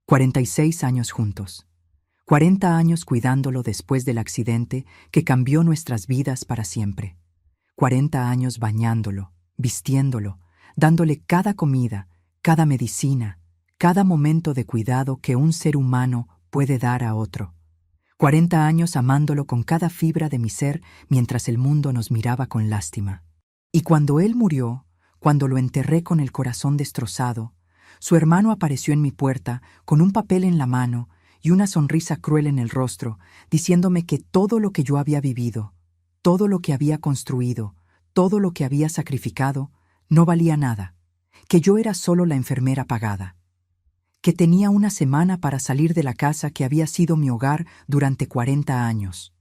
46 años juntos. 40 años cuidándolo después del accidente que cambió nuestras vidas para siempre. 40 años bañándolo, vistiéndolo, dándole cada comida, cada medicina, cada momento de cuidado que un ser humano puede dar a otro. 40 años amándolo con cada fibra de mi ser mientras el mundo nos miraba con lástima. Y cuando él murió, cuando lo enterré con el corazón destrozado, su hermano apareció en mi puerta con un papel en la mano y una sonrisa cruel en el rostro, diciéndome que todo lo que yo había vivido, todo lo que había construido, todo lo que había sacrificado, no valía nada, que yo era solo la enfermera pagada, que tenía una semana para salir de la casa que había sido mi hogar durante 40 años.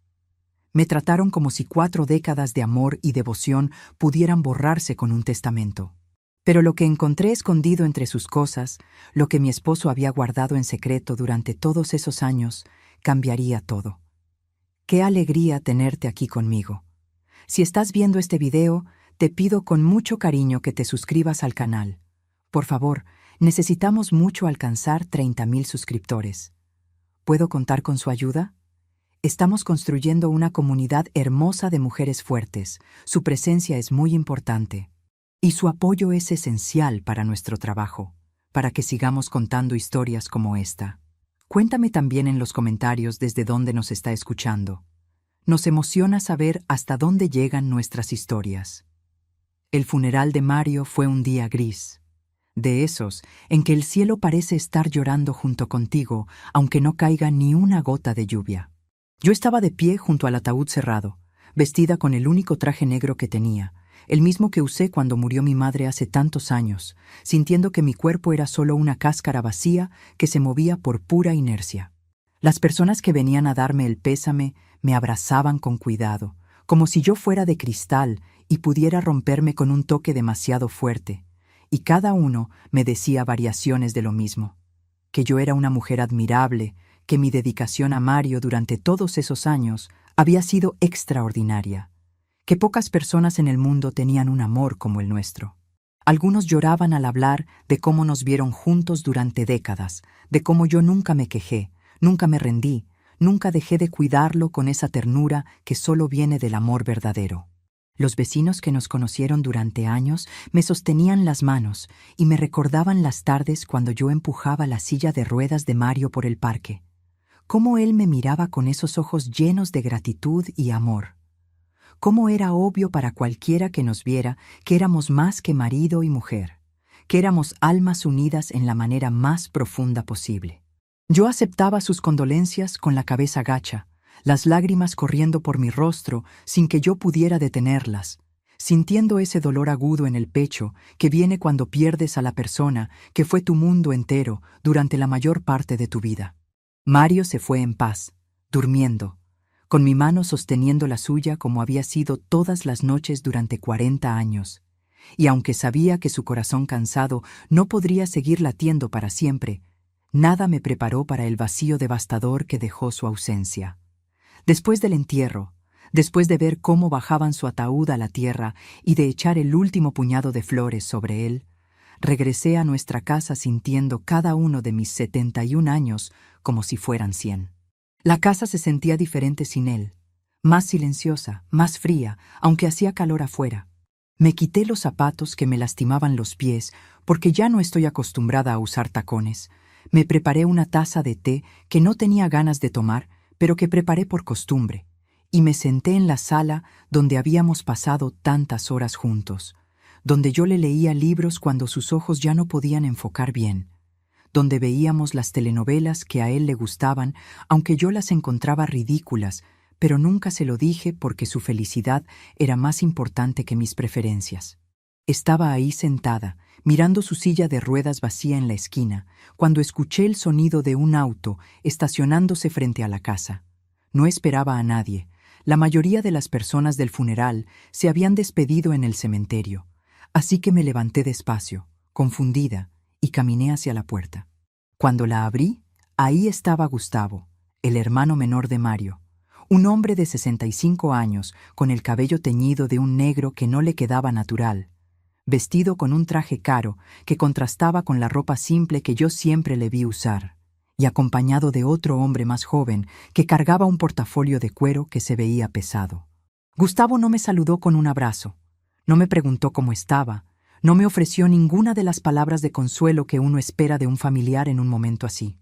Me trataron como si 4 décadas de amor y devoción pudieran borrarse con un testamento. Pero lo que encontré escondido entre sus cosas, lo que mi esposo había guardado en secreto durante todos esos años, cambiaría todo. ¡Qué alegría tenerte aquí conmigo! Si estás viendo este video, te pido con mucho cariño que te suscribas al canal. Por favor, necesitamos mucho alcanzar 30,000 suscriptores. ¿Puedo contar con su ayuda? Estamos construyendo una comunidad hermosa de mujeres fuertes. Su presencia es muy importante. Y su apoyo es esencial para nuestro trabajo, para que sigamos contando historias como esta. Cuéntame también en los comentarios desde dónde nos está escuchando. Nos emociona saber hasta dónde llegan nuestras historias. El funeral de Mario fue un día gris, de esos en que el cielo parece estar llorando junto contigo, aunque no caiga ni una gota de lluvia. Yo estaba de pie junto al ataúd cerrado, vestida con el único traje negro que tenía, el mismo que usé cuando murió mi madre hace tantos años, sintiendo que mi cuerpo era solo una cáscara vacía que se movía por pura inercia. Las personas que venían a darme el pésame me abrazaban con cuidado, como si yo fuera de cristal y pudiera romperme con un toque demasiado fuerte, y cada uno me decía variaciones de lo mismo, que yo era una mujer admirable, que mi dedicación a Mario durante todos esos años había sido extraordinaria, que pocas personas en el mundo tenían un amor como el nuestro. Algunos lloraban al hablar de cómo nos vieron juntos durante décadas, de cómo yo nunca me quejé, nunca me rendí, nunca dejé de cuidarlo con esa ternura que solo viene del amor verdadero. Los vecinos que nos conocieron durante años me sostenían las manos y me recordaban las tardes cuando yo empujaba la silla de ruedas de Mario por el parque. Cómo él me miraba con esos ojos llenos de gratitud y amor. Cómo era obvio para cualquiera que nos viera que éramos más que marido y mujer, que éramos almas unidas en la manera más profunda posible. Yo aceptaba sus condolencias con la cabeza gacha, las lágrimas corriendo por mi rostro sin que yo pudiera detenerlas, sintiendo ese dolor agudo en el pecho que viene cuando pierdes a la persona que fue tu mundo entero durante la mayor parte de tu vida. Mario se fue en paz, durmiendo, con mi mano sosteniendo la suya como había sido todas las noches durante 40 años, y aunque sabía que su corazón cansado no podría seguir latiendo para siempre, nada me preparó para el vacío devastador que dejó su ausencia. Después del entierro, después de ver cómo bajaban su ataúd a la tierra y de echar el último puñado de flores sobre él, regresé a nuestra casa sintiendo cada uno de mis 71 años como si fueran 100. La casa se sentía diferente sin él, más silenciosa, más fría, aunque hacía calor afuera. Me quité los zapatos que me lastimaban los pies porque ya no estoy acostumbrada a usar tacones. Me preparé una taza de té que no tenía ganas de tomar, pero que preparé por costumbre, y me senté en la sala donde habíamos pasado tantas horas juntos, donde yo le leía libros cuando sus ojos ya no podían enfocar bien, donde veíamos las telenovelas que a él le gustaban, aunque yo las encontraba ridículas, pero nunca se lo dije porque su felicidad era más importante que mis preferencias. Estaba ahí sentada, mirando su silla de ruedas vacía en la esquina, cuando escuché el sonido de un auto estacionándose frente a la casa. No esperaba a nadie. La mayoría de las personas del funeral se habían despedido en el cementerio, así que me levanté despacio, confundida, y caminé hacia la puerta. Cuando la abrí, ahí estaba Gustavo, el hermano menor de Mario, un hombre de 65 años con el cabello teñido de un negro que no le quedaba natural, vestido con un traje caro que contrastaba con la ropa simple que yo siempre le vi usar. y acompañado de otro hombre más joven que cargaba un portafolio de cuero que se veía pesado. Gustavo no me saludó con un abrazo, no me preguntó cómo estaba, no me ofreció ninguna de las palabras de consuelo que uno espera de un familiar en un momento así.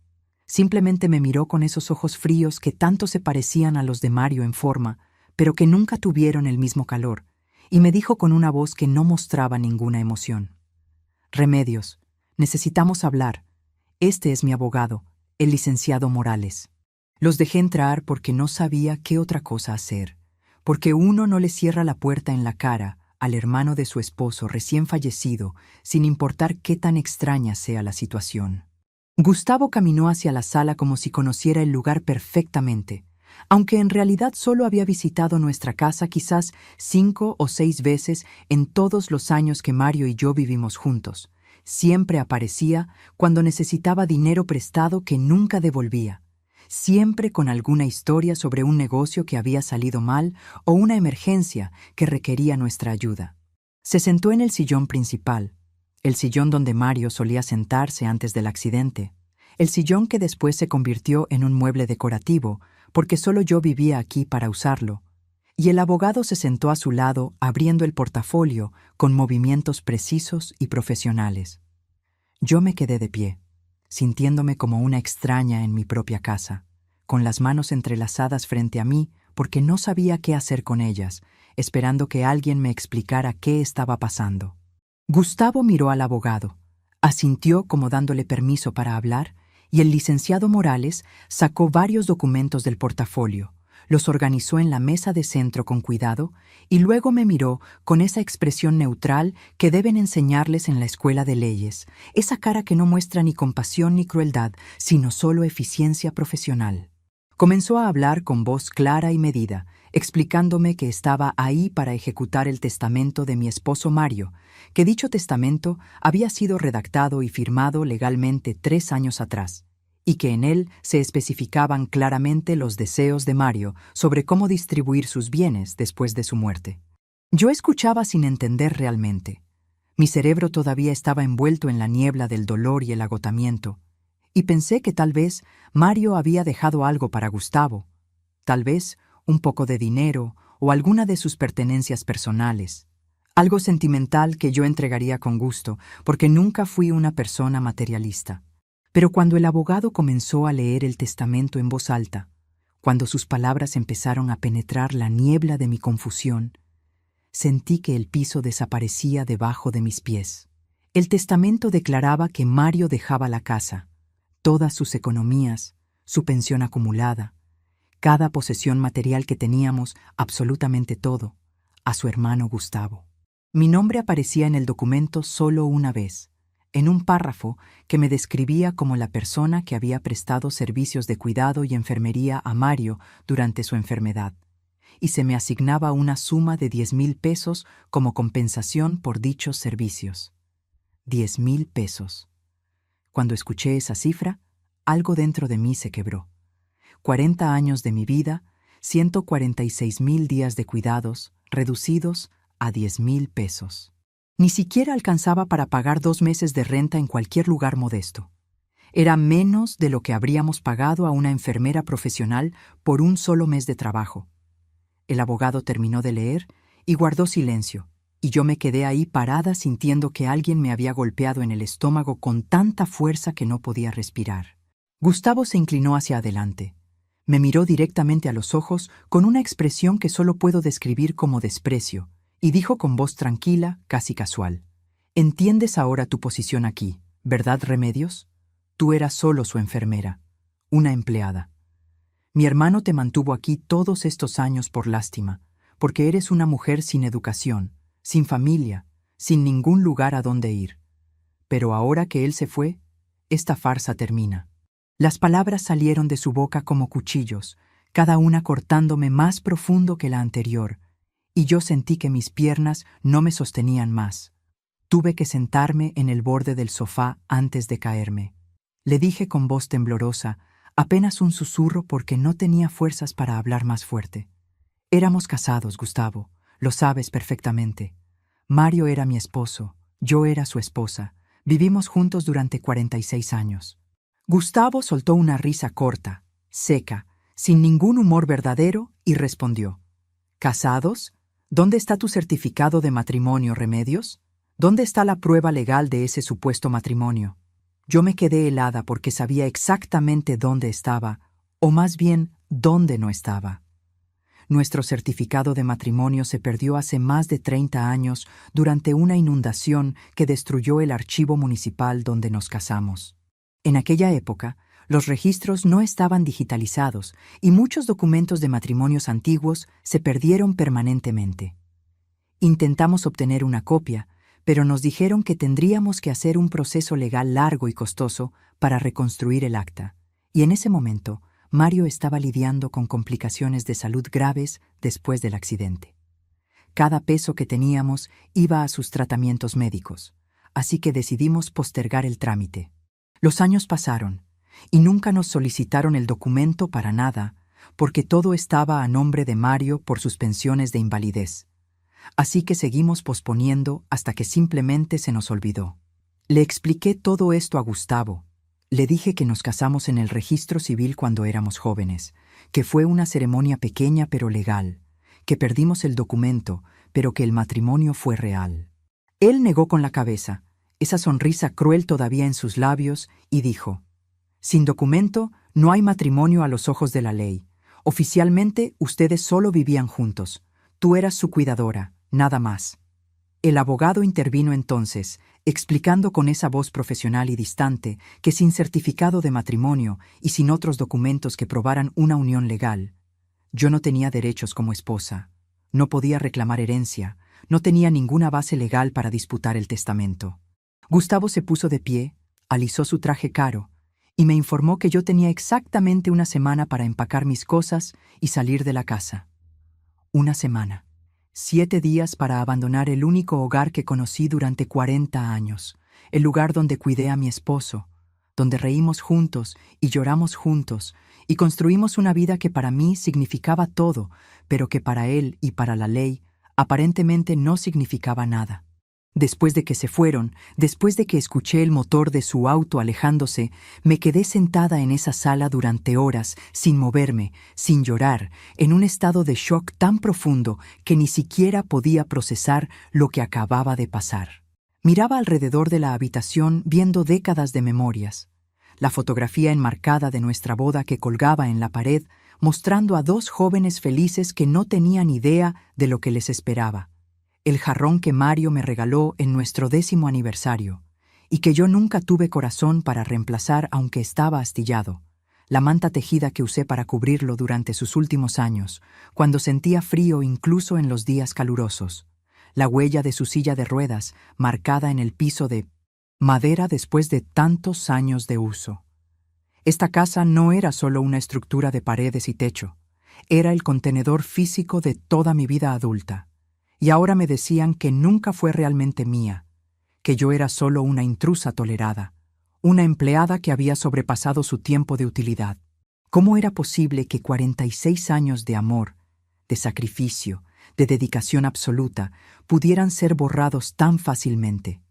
Simplemente me miró con esos ojos fríos que tanto se parecían a los de Mario en forma, pero que nunca tuvieron el mismo calor, y me dijo con una voz que no mostraba ninguna emoción: Remedios, necesitamos hablar. Este es mi abogado, el licenciado Morales. Los dejé entrar porque no sabía qué otra cosa hacer, porque uno no le cierra la puerta en la cara al hermano de su esposo recién fallecido, sin importar qué tan extraña sea la situación. Gustavo caminó hacia la sala como si conociera el lugar perfectamente, aunque en realidad solo había visitado nuestra casa quizás 5 o 6 veces en todos los años que Mario y yo vivimos juntos. Siempre aparecía cuando necesitaba dinero prestado que nunca devolvía, siempre con alguna historia sobre un negocio que había salido mal o una emergencia que requería nuestra ayuda. Se sentó en el sillón principal, el sillón donde Mario solía sentarse antes del accidente, el sillón que después se convirtió en un mueble decorativo porque solo yo vivía aquí para usarlo, y el abogado se sentó a su lado abriendo el portafolio con movimientos precisos y profesionales. Yo me quedé de pie, sintiéndome como una extraña en mi propia casa, con las manos entrelazadas frente a mí porque no sabía qué hacer con ellas, esperando que alguien me explicara qué estaba pasando. Gustavo miró al abogado, asintió como dándole permiso para hablar, y el licenciado Morales sacó varios documentos del portafolio, los organizó en la mesa de centro con cuidado y luego me miró con esa expresión neutral que deben enseñarles en la escuela de leyes, esa cara que no muestra ni compasión ni crueldad, sino solo eficiencia profesional. Comenzó a hablar con voz clara y medida, explicándome que estaba ahí para ejecutar el testamento de mi esposo Mario, que dicho testamento había sido redactado y firmado legalmente 3 años atrás, y que en él se especificaban claramente los deseos de Mario sobre cómo distribuir sus bienes después de su muerte. Yo escuchaba sin entender realmente. Mi cerebro todavía estaba envuelto en la niebla del dolor y el agotamiento, y pensé que tal vez Mario había dejado algo para Gustavo, tal vez un poco de dinero o alguna de sus pertenencias personales, algo sentimental que yo entregaría con gusto, porque nunca fui una persona materialista. Pero cuando el abogado comenzó a leer el testamento en voz alta, cuando sus palabras empezaron a penetrar la niebla de mi confusión, sentí que el piso desaparecía debajo de mis pies. El testamento declaraba que Mario dejaba la casa, todas sus economías, su pensión acumulada, cada posesión material que teníamos, absolutamente todo, a su hermano Gustavo. Mi nombre aparecía en el documento solo una vez, en un párrafo que me describía como la persona que había prestado servicios de cuidado y enfermería a Mario durante su enfermedad, y se me asignaba una suma de 10,000 pesos como compensación por dichos servicios. 10,000 pesos. Cuando escuché esa cifra, algo dentro de mí se quebró. 40 años de mi vida, 146,000 días de cuidados, reducidos a 10,000 pesos. Ni siquiera alcanzaba para pagar 2 meses de renta en cualquier lugar modesto. Era menos de lo que habríamos pagado a una enfermera profesional por un solo mes de trabajo. El abogado terminó de leer y guardó silencio, y yo me quedé ahí parada sintiendo que alguien me había golpeado en el estómago con tanta fuerza que no podía respirar. Gustavo se inclinó hacia adelante. Me miró directamente a los ojos con una expresión que solo puedo describir como desprecio, y dijo con voz tranquila, casi casual: «¿Entiendes ahora tu posición aquí, verdad, Remedios? Tú eras solo su enfermera, una empleada. Mi hermano te mantuvo aquí todos estos años por lástima, porque eres una mujer sin educación, sin familia, sin ningún lugar a donde ir. Pero ahora que él se fue, esta farsa termina». Las palabras salieron de su boca como cuchillos, cada una cortándome más profundo que la anterior, y yo sentí que mis piernas no me sostenían más. Tuve que sentarme en el borde del sofá antes de caerme. Le dije con voz temblorosa, apenas un susurro porque no tenía fuerzas para hablar más fuerte: «Éramos casados, Gustavo, lo sabes perfectamente. Mario era mi esposo, yo era su esposa. Vivimos juntos durante 46 años. Gustavo soltó una risa corta, seca, sin ningún humor verdadero, y respondió: ¿Casados? ¿Dónde está tu certificado de matrimonio, Remedios? ¿Dónde está la prueba legal de ese supuesto matrimonio? Yo me quedé helada porque sabía exactamente dónde estaba, o más bien, dónde no estaba. Nuestro certificado de matrimonio se perdió hace más de 30 años durante una inundación que destruyó el archivo municipal donde nos casamos. En aquella época, los registros no estaban digitalizados y muchos documentos de matrimonios antiguos se perdieron permanentemente. Intentamos obtener una copia, pero nos dijeron que tendríamos que hacer un proceso legal largo y costoso para reconstruir el acta, y en ese momento Mario estaba lidiando con complicaciones de salud graves después del accidente. Cada peso que teníamos iba a sus tratamientos médicos, así que decidimos postergar el trámite. Los años pasaron, y nunca nos solicitaron el documento para nada, porque todo estaba a nombre de Mario por sus pensiones de invalidez. Así que seguimos posponiendo hasta que simplemente se nos olvidó. Le expliqué todo esto a Gustavo. Le dije que nos casamos en el registro civil cuando éramos jóvenes, que fue una ceremonia pequeña pero legal, que perdimos el documento, pero que el matrimonio fue real. Él negó con la cabeza, esa sonrisa cruel todavía en sus labios, y dijo: «Sin documento no hay matrimonio a los ojos de la ley. Oficialmente ustedes solo vivían juntos. Tú eras su cuidadora, nada más». El abogado intervino entonces, explicando con esa voz profesional y distante que sin certificado de matrimonio y sin otros documentos que probaran una unión legal, yo no tenía derechos como esposa, no podía reclamar herencia, no tenía ninguna base legal para disputar el testamento. Gustavo se puso de pie, alisó su traje caro y me informó que yo tenía exactamente una semana para empacar mis cosas y salir de la casa. Una semana. 7 días para abandonar el único hogar que conocí durante 40 años, el lugar donde cuidé a mi esposo, donde reímos juntos y lloramos juntos y construimos una vida que para mí significaba todo, pero que para él y para la ley aparentemente no significaba nada. Después de que se fueron, después de que escuché el motor de su auto alejándose, me quedé sentada en esa sala durante horas, sin moverme, sin llorar, en un estado de shock tan profundo que ni siquiera podía procesar lo que acababa de pasar. Miraba alrededor de la habitación viendo décadas de memorias. La fotografía enmarcada de nuestra boda que colgaba en la pared, mostrando a 2 jóvenes felices que no tenían idea de lo que les esperaba. El jarrón que Mario me regaló en nuestro 10º aniversario, y que yo nunca tuve corazón para reemplazar aunque estaba astillado. La manta tejida que usé para cubrirlo durante sus últimos años, cuando sentía frío incluso en los días calurosos. La huella de su silla de ruedas, marcada en el piso de madera después de tantos años de uso. Esta casa no era solo una estructura de paredes y techo, era el contenedor físico de toda mi vida adulta. Y ahora me decían que nunca fue realmente mía, que yo era solo una intrusa tolerada, una empleada que había sobrepasado su tiempo de utilidad. ¿Cómo era posible que 46 años de amor, de sacrificio, de dedicación absoluta, pudieran ser borrados tan fácilmente?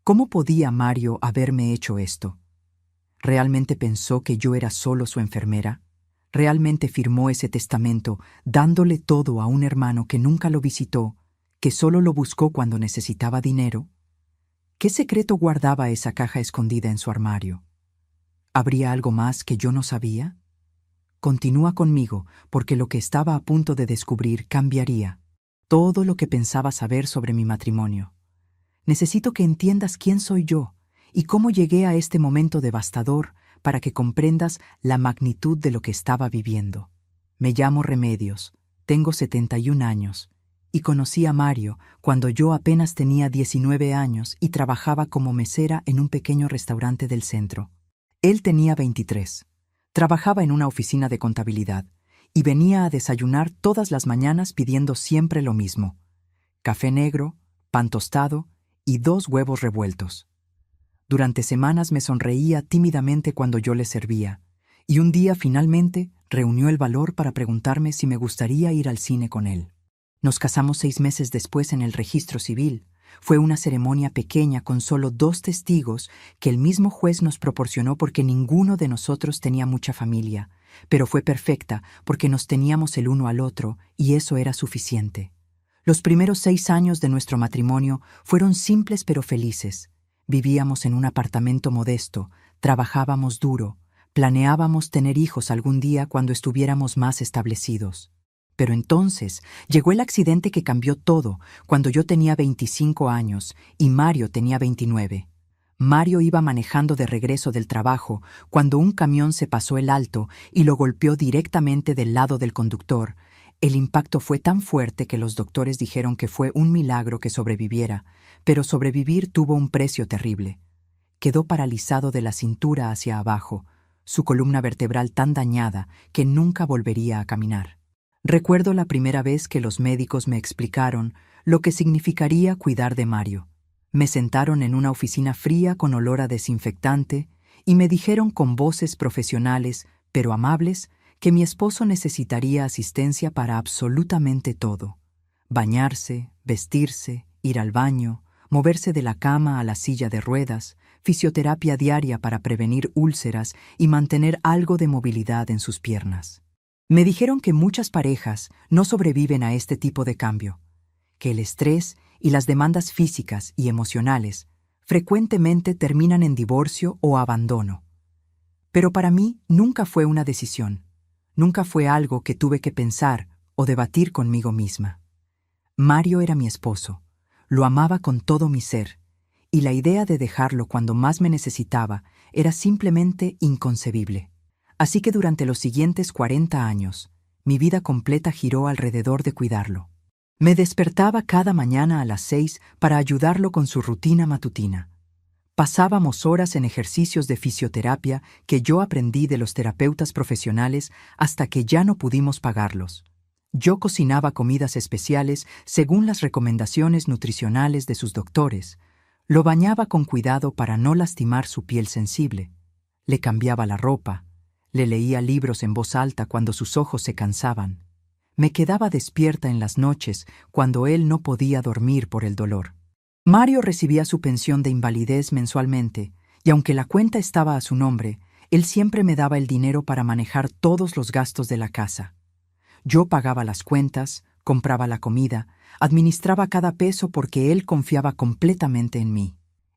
¿Cómo podía Mario haberme hecho esto? ¿Realmente pensó que yo era solo su enfermera? ¿Realmente firmó ese testamento dándole todo a un hermano que nunca lo visitó, que solo lo buscó cuando necesitaba dinero? ¿Qué secreto guardaba esa caja escondida en su armario? ¿Habría algo más que yo no sabía? Continúa conmigo, porque lo que estaba a punto de descubrir cambiaría todo lo que pensaba saber sobre mi matrimonio. Necesito que entiendas quién soy yo y cómo llegué a este momento devastador para que comprendas la magnitud de lo que estaba viviendo. Me llamo Remedios, tengo 71 años, y conocí a Mario cuando yo apenas tenía 19 años y trabajaba como mesera en un pequeño restaurante del centro. Él tenía 23. Trabajaba en una oficina de contabilidad y venía a desayunar todas las mañanas pidiendo siempre lo mismo: café negro, pan tostado y 2 huevos revueltos. Durante semanas me sonreía tímidamente cuando yo le servía, y un día finalmente reunió el valor para preguntarme si me gustaría ir al cine con él. Nos casamos 6 meses después en el registro civil, Fue una ceremonia pequeña con solo 2 testigos que el mismo juez nos proporcionó porque ninguno de nosotros tenía mucha familia, pero fue perfecta porque nos teníamos el uno al otro y eso era suficiente. Los primeros 6 años de nuestro matrimonio fueron simples pero felices. Vivíamos en un apartamento modesto, trabajábamos duro, planeábamos tener hijos algún día cuando estuviéramos más establecidos. Pero entonces llegó el accidente que cambió todo, cuando yo tenía 25 años y Mario tenía 29. Mario iba manejando de regreso del trabajo cuando un camión se pasó el alto y lo golpeó directamente del lado del conductor. El impacto fue tan fuerte que los doctores dijeron que fue un milagro que sobreviviera, pero sobrevivir tuvo un precio terrible. Quedó paralizado de la cintura hacia abajo, su columna vertebral tan dañada que nunca volvería a caminar. Recuerdo la primera vez que los médicos me explicaron lo que significaría cuidar de Mario. Me sentaron en una oficina fría con olor a desinfectante y me dijeron con voces profesionales, pero amables, que mi esposo necesitaría asistencia para absolutamente todo. Bañarse, vestirse, ir al baño, moverse de la cama a la silla de ruedas, fisioterapia diaria para prevenir úlceras y mantener algo de movilidad en sus piernas. Me dijeron que muchas parejas no sobreviven a este tipo de cambio, que el estrés y las demandas físicas y emocionales frecuentemente terminan en divorcio o abandono. Pero para mí nunca fue una decisión, nunca fue algo que tuve que pensar o debatir conmigo misma. Mario era mi esposo, lo amaba con todo mi ser, y la idea de dejarlo cuando más me necesitaba era simplemente inconcebible. Así que durante los siguientes 40 años, mi vida completa giró alrededor de cuidarlo. Me despertaba cada mañana a las 6 para ayudarlo con su rutina matutina. Pasábamos horas en ejercicios de fisioterapia que yo aprendí de los terapeutas profesionales hasta que ya no pudimos pagarlos. Yo cocinaba comidas especiales según las recomendaciones nutricionales de sus doctores. Lo bañaba con cuidado para no lastimar su piel sensible. Le cambiaba la ropa. Le leía libros en voz alta cuando sus ojos se cansaban. Me quedaba despierta en las noches cuando él no podía dormir por el dolor. Mario recibía su pensión de invalidez mensualmente, y aunque la cuenta estaba a su nombre, él siempre me daba el dinero para manejar todos los gastos de la casa. Yo pagaba las cuentas, compraba la comida, administraba cada peso porque él confiaba completamente en mí.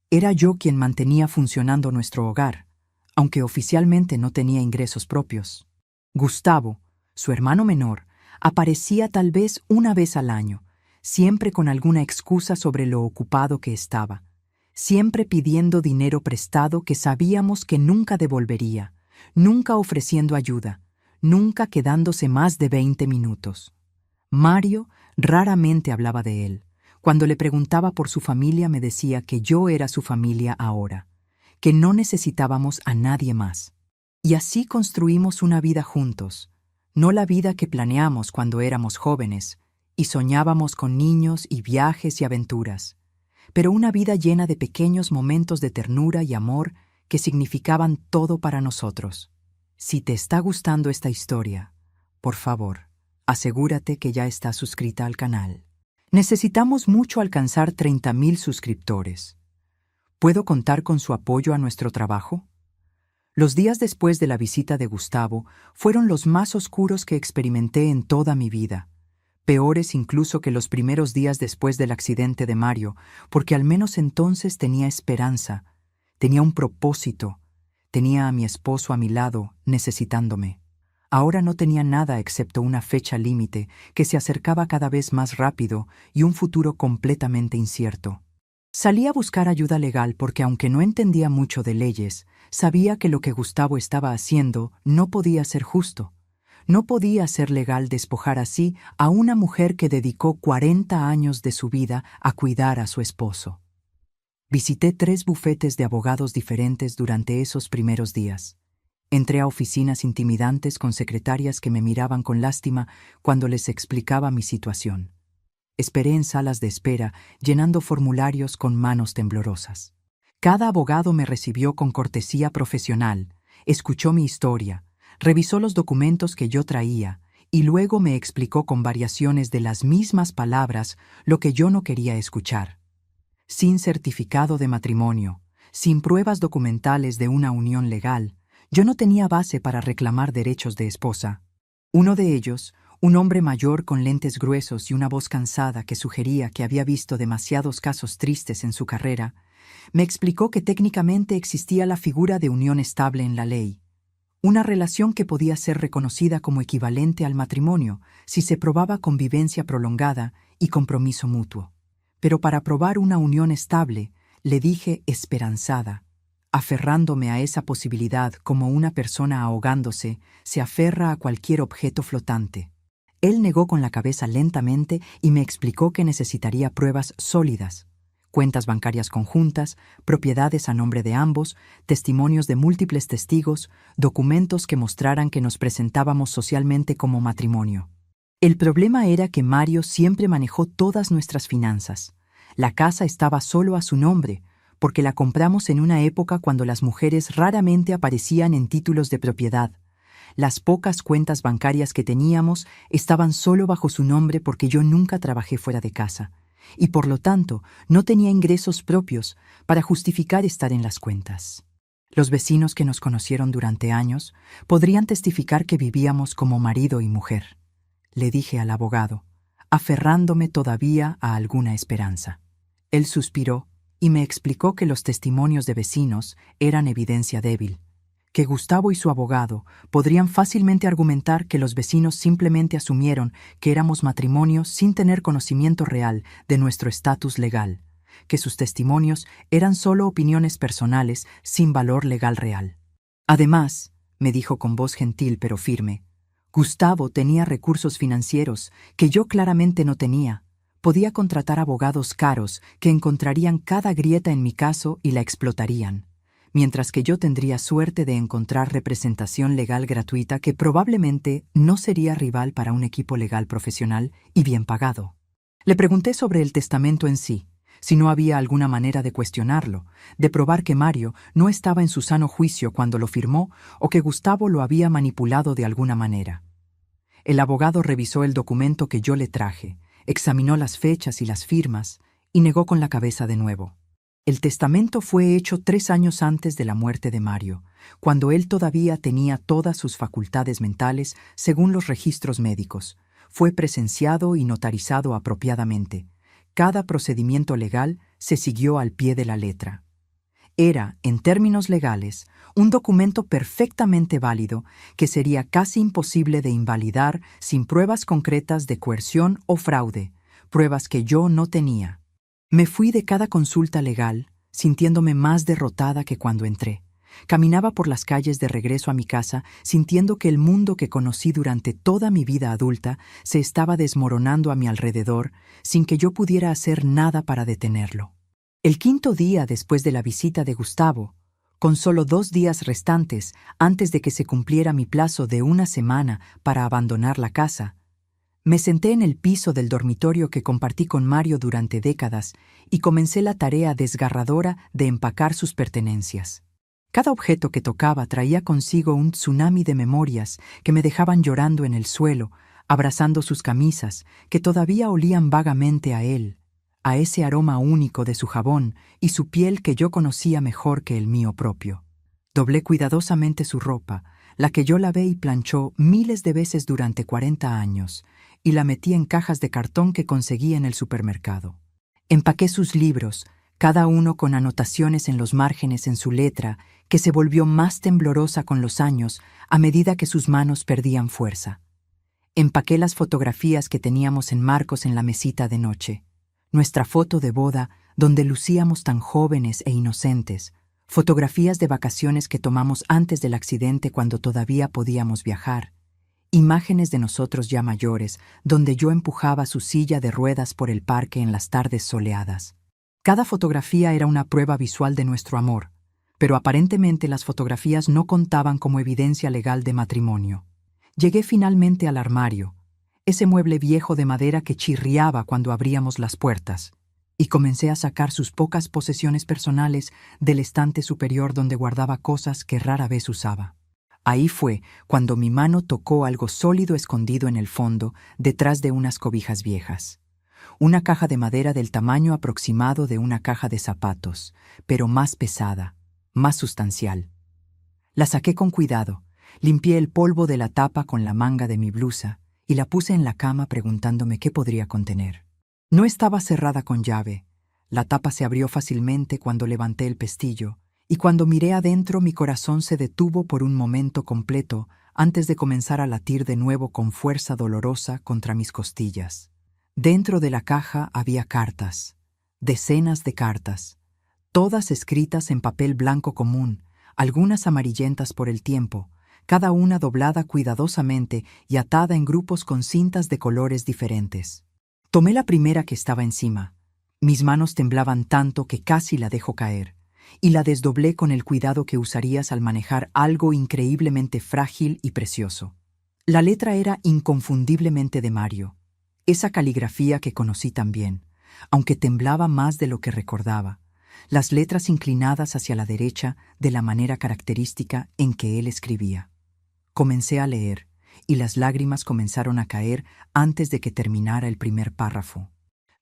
Era yo quien mantenía funcionando nuestro hogar, aunque oficialmente no tenía ingresos propios. Gustavo, su hermano menor, aparecía tal vez una vez al año, siempre con alguna excusa sobre lo ocupado que estaba, siempre pidiendo dinero prestado que sabíamos que nunca devolvería, nunca ofreciendo ayuda, nunca quedándose más de 20 minutos. Mario raramente hablaba de él. Cuando le preguntaba por su familia me decía que yo era su familia ahora, que no necesitábamos a nadie más. Y así construimos una vida juntos, no la vida que planeamos cuando éramos jóvenes y soñábamos con niños y viajes y aventuras, pero una vida llena de pequeños momentos de ternura y amor que significaban todo para nosotros. Si te está gustando esta historia, por favor, asegúrate que ya estás suscrita al canal. Necesitamos mucho alcanzar 30,000 suscriptores. ¿Puedo contar con su apoyo a nuestro trabajo? Los días después de la visita de Gustavo fueron los más oscuros que experimenté en toda mi vida, peores incluso que los primeros días después del accidente de Mario, porque al menos entonces tenía esperanza, tenía un propósito, tenía a mi esposo a mi lado, necesitándome. Ahora no tenía nada excepto una fecha límite que se acercaba cada vez más rápido y un futuro completamente incierto. Salí a buscar ayuda legal porque aunque no entendía mucho de leyes, sabía que lo que Gustavo estaba haciendo no podía ser justo. No podía ser legal despojar así a una mujer que dedicó 40 años de su vida a cuidar a su esposo. Visité 3 bufetes de abogados diferentes durante esos primeros días. Entré a oficinas intimidantes con secretarias que me miraban con lástima cuando les explicaba mi situación. Esperé en salas de espera, llenando formularios con manos temblorosas. Cada abogado me recibió con cortesía profesional, escuchó mi historia, revisó los documentos que yo traía y luego me explicó con variaciones de las mismas palabras lo que yo no quería escuchar. sin certificado de matrimonio, sin pruebas documentales de una unión legal, yo no tenía base para reclamar derechos de esposa. Uno de ellos, un hombre mayor con lentes gruesos y una voz cansada que sugería que había visto demasiados casos tristes en su carrera, me explicó que técnicamente existía la figura de unión estable en la ley, una relación que podía ser reconocida como equivalente al matrimonio si se probaba convivencia prolongada y compromiso mutuo. Pero para probar una unión estable, le dije esperanzada, aferrándome a esa posibilidad como una persona ahogándose se aferra a cualquier objeto flotante. Él negó con la cabeza lentamente y me explicó que necesitaría pruebas sólidas, cuentas bancarias conjuntas, propiedades a nombre de ambos, testimonios de múltiples testigos, documentos que mostraran que nos presentábamos socialmente como matrimonio. El problema era que Mario siempre manejó todas nuestras finanzas. La casa estaba solo a su nombre, porque la compramos en una época cuando las mujeres raramente aparecían en títulos de propiedad. Las pocas cuentas bancarias que teníamos estaban solo bajo su nombre porque yo nunca trabajé fuera de casa, y por lo tanto no tenía ingresos propios para justificar estar en las cuentas. Los vecinos que nos conocieron durante años podrían testificar que vivíamos como marido y mujer, le dije al abogado, aferrándome todavía a alguna esperanza. Él suspiró y me explicó que los testimonios de vecinos eran evidencia débil, que Gustavo y su abogado podrían fácilmente argumentar que los vecinos simplemente asumieron que éramos matrimonio sin tener conocimiento real de nuestro estatus legal, que sus testimonios eran solo opiniones personales sin valor legal real. Además, me dijo con voz gentil pero firme, Gustavo tenía recursos financieros que yo claramente no tenía. Podía contratar abogados caros que encontrarían cada grieta en mi caso y la explotarían, mientras que yo tendría suerte de encontrar representación legal gratuita que probablemente no sería rival para un equipo legal profesional y bien pagado. Le pregunté sobre el testamento en sí, si no había alguna manera de cuestionarlo, de probar que Mario no estaba en su sano juicio cuando lo firmó o que Gustavo lo había manipulado de alguna manera. El abogado revisó el documento que yo le traje, examinó las fechas y las firmas y negó con la cabeza de nuevo. El testamento fue hecho 3 años antes de la muerte de Mario, cuando él todavía tenía todas sus facultades mentales según los registros médicos. Fue presenciado y notarizado apropiadamente. Cada procedimiento legal se siguió al pie de la letra. Era, en términos legales, un documento perfectamente válido que sería casi imposible de invalidar sin pruebas concretas de coerción o fraude, pruebas que yo no tenía. Me fui de cada consulta legal, sintiéndome más derrotada que cuando entré. Caminaba por las calles de regreso a mi casa, sintiendo que el mundo que conocí durante toda mi vida adulta se estaba desmoronando a mi alrededor, sin que yo pudiera hacer nada para detenerlo. El 5.º día después de la visita de Gustavo, con solo 2 días restantes antes de que se cumpliera mi plazo de 1 semana para abandonar la casa, me senté en el piso del dormitorio que compartí con Mario durante décadas y comencé la tarea desgarradora de empacar sus pertenencias. Cada objeto que tocaba traía consigo un tsunami de memorias que me dejaban llorando en el suelo, abrazando sus camisas, que todavía olían vagamente a él, a ese aroma único de su jabón y su piel que yo conocía mejor que el mío propio. Doblé cuidadosamente su ropa, la que yo lavé y planchó miles de veces durante 40 años, y la metí en cajas de cartón que conseguí en el supermercado. Empaqué sus libros, cada uno con anotaciones en los márgenes en su letra, que se volvió más temblorosa con los años a medida que sus manos perdían fuerza. Empaqué las fotografías que teníamos en marcos en la mesita de noche. Nuestra foto de boda, donde lucíamos tan jóvenes e inocentes, fotografías de vacaciones que tomamos antes del accidente cuando todavía podíamos viajar, imágenes de nosotros ya mayores, donde yo empujaba su silla de ruedas por el parque en las tardes soleadas. Cada fotografía era una prueba visual de nuestro amor, pero aparentemente las fotografías no contaban como evidencia legal de matrimonio. Llegué finalmente al armario, ese mueble viejo de madera que chirriaba cuando abríamos las puertas, y comencé a sacar sus pocas posesiones personales del estante superior donde guardaba cosas que rara vez usaba. Ahí fue cuando mi mano tocó algo sólido escondido en el fondo, detrás de unas cobijas viejas. una caja de madera del tamaño aproximado de una caja de zapatos, pero más pesada, más sustancial. La saqué con cuidado, limpié el polvo de la tapa con la manga de mi blusa y la puse en la cama preguntándome qué podría contener. No estaba cerrada con llave. La tapa se abrió fácilmente cuando levanté el pestillo, y cuando miré adentro mi corazón se detuvo por un momento completo antes de comenzar a latir de nuevo con fuerza dolorosa contra mis costillas. Dentro de la caja había cartas, decenas de cartas, todas escritas en papel blanco común, algunas amarillentas por el tiempo, cada una doblada cuidadosamente y atada en grupos con cintas de colores diferentes. Tomé la primera que estaba encima. Mis manos temblaban tanto que casi la dejo caer, y la desdoblé con el cuidado que usarías al manejar algo increíblemente frágil y precioso. La letra era inconfundiblemente de Mario, esa caligrafía que conocí tan bien, aunque temblaba más de lo que recordaba, las letras inclinadas hacia la derecha de la manera característica en que él escribía. Comencé a leer, y las lágrimas comenzaron a caer antes de que terminara el primer párrafo.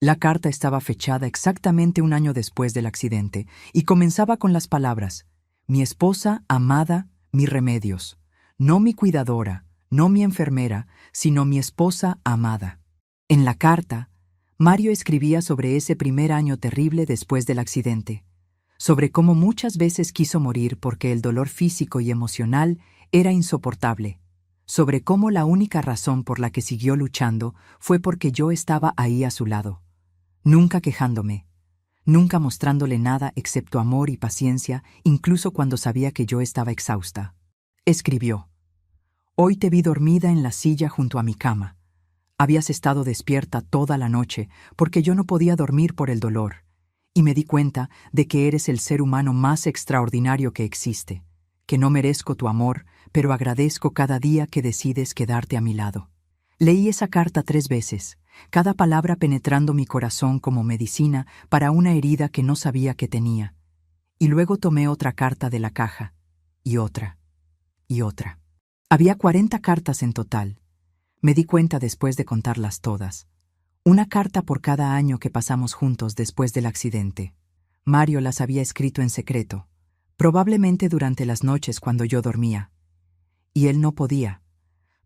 La carta estaba fechada exactamente un año después del accidente y comenzaba con las palabras: mi esposa amada, mi remedios, no mi cuidadora, no mi enfermera, sino mi esposa amada. En la carta, Mario escribía sobre ese primer año terrible después del accidente, sobre cómo muchas veces quiso morir porque el dolor físico y emocional era insoportable, sobre cómo la única razón por la que siguió luchando fue porque yo estaba ahí a su lado, nunca quejándome, nunca mostrándole nada excepto amor y paciencia, incluso cuando sabía que yo estaba exhausta. Escribió: hoy te vi dormida en la silla junto a mi cama. Habías estado despierta toda la noche porque yo no podía dormir por el dolor, y me di cuenta de que eres el ser humano más extraordinario que existe, que no merezco tu amor, pero agradezco cada día que decides quedarte a mi lado. Leí esa carta 3 veces, cada palabra penetrando mi corazón como medicina para una herida que no sabía que tenía, y luego tomé otra carta de la caja, y otra, y otra. Había 40 cartas en total. Me di cuenta después de contarlas todas. Una carta por cada año que pasamos juntos después del accidente. Mario las había escrito en secreto, probablemente durante las noches cuando yo dormía. Y él no podía,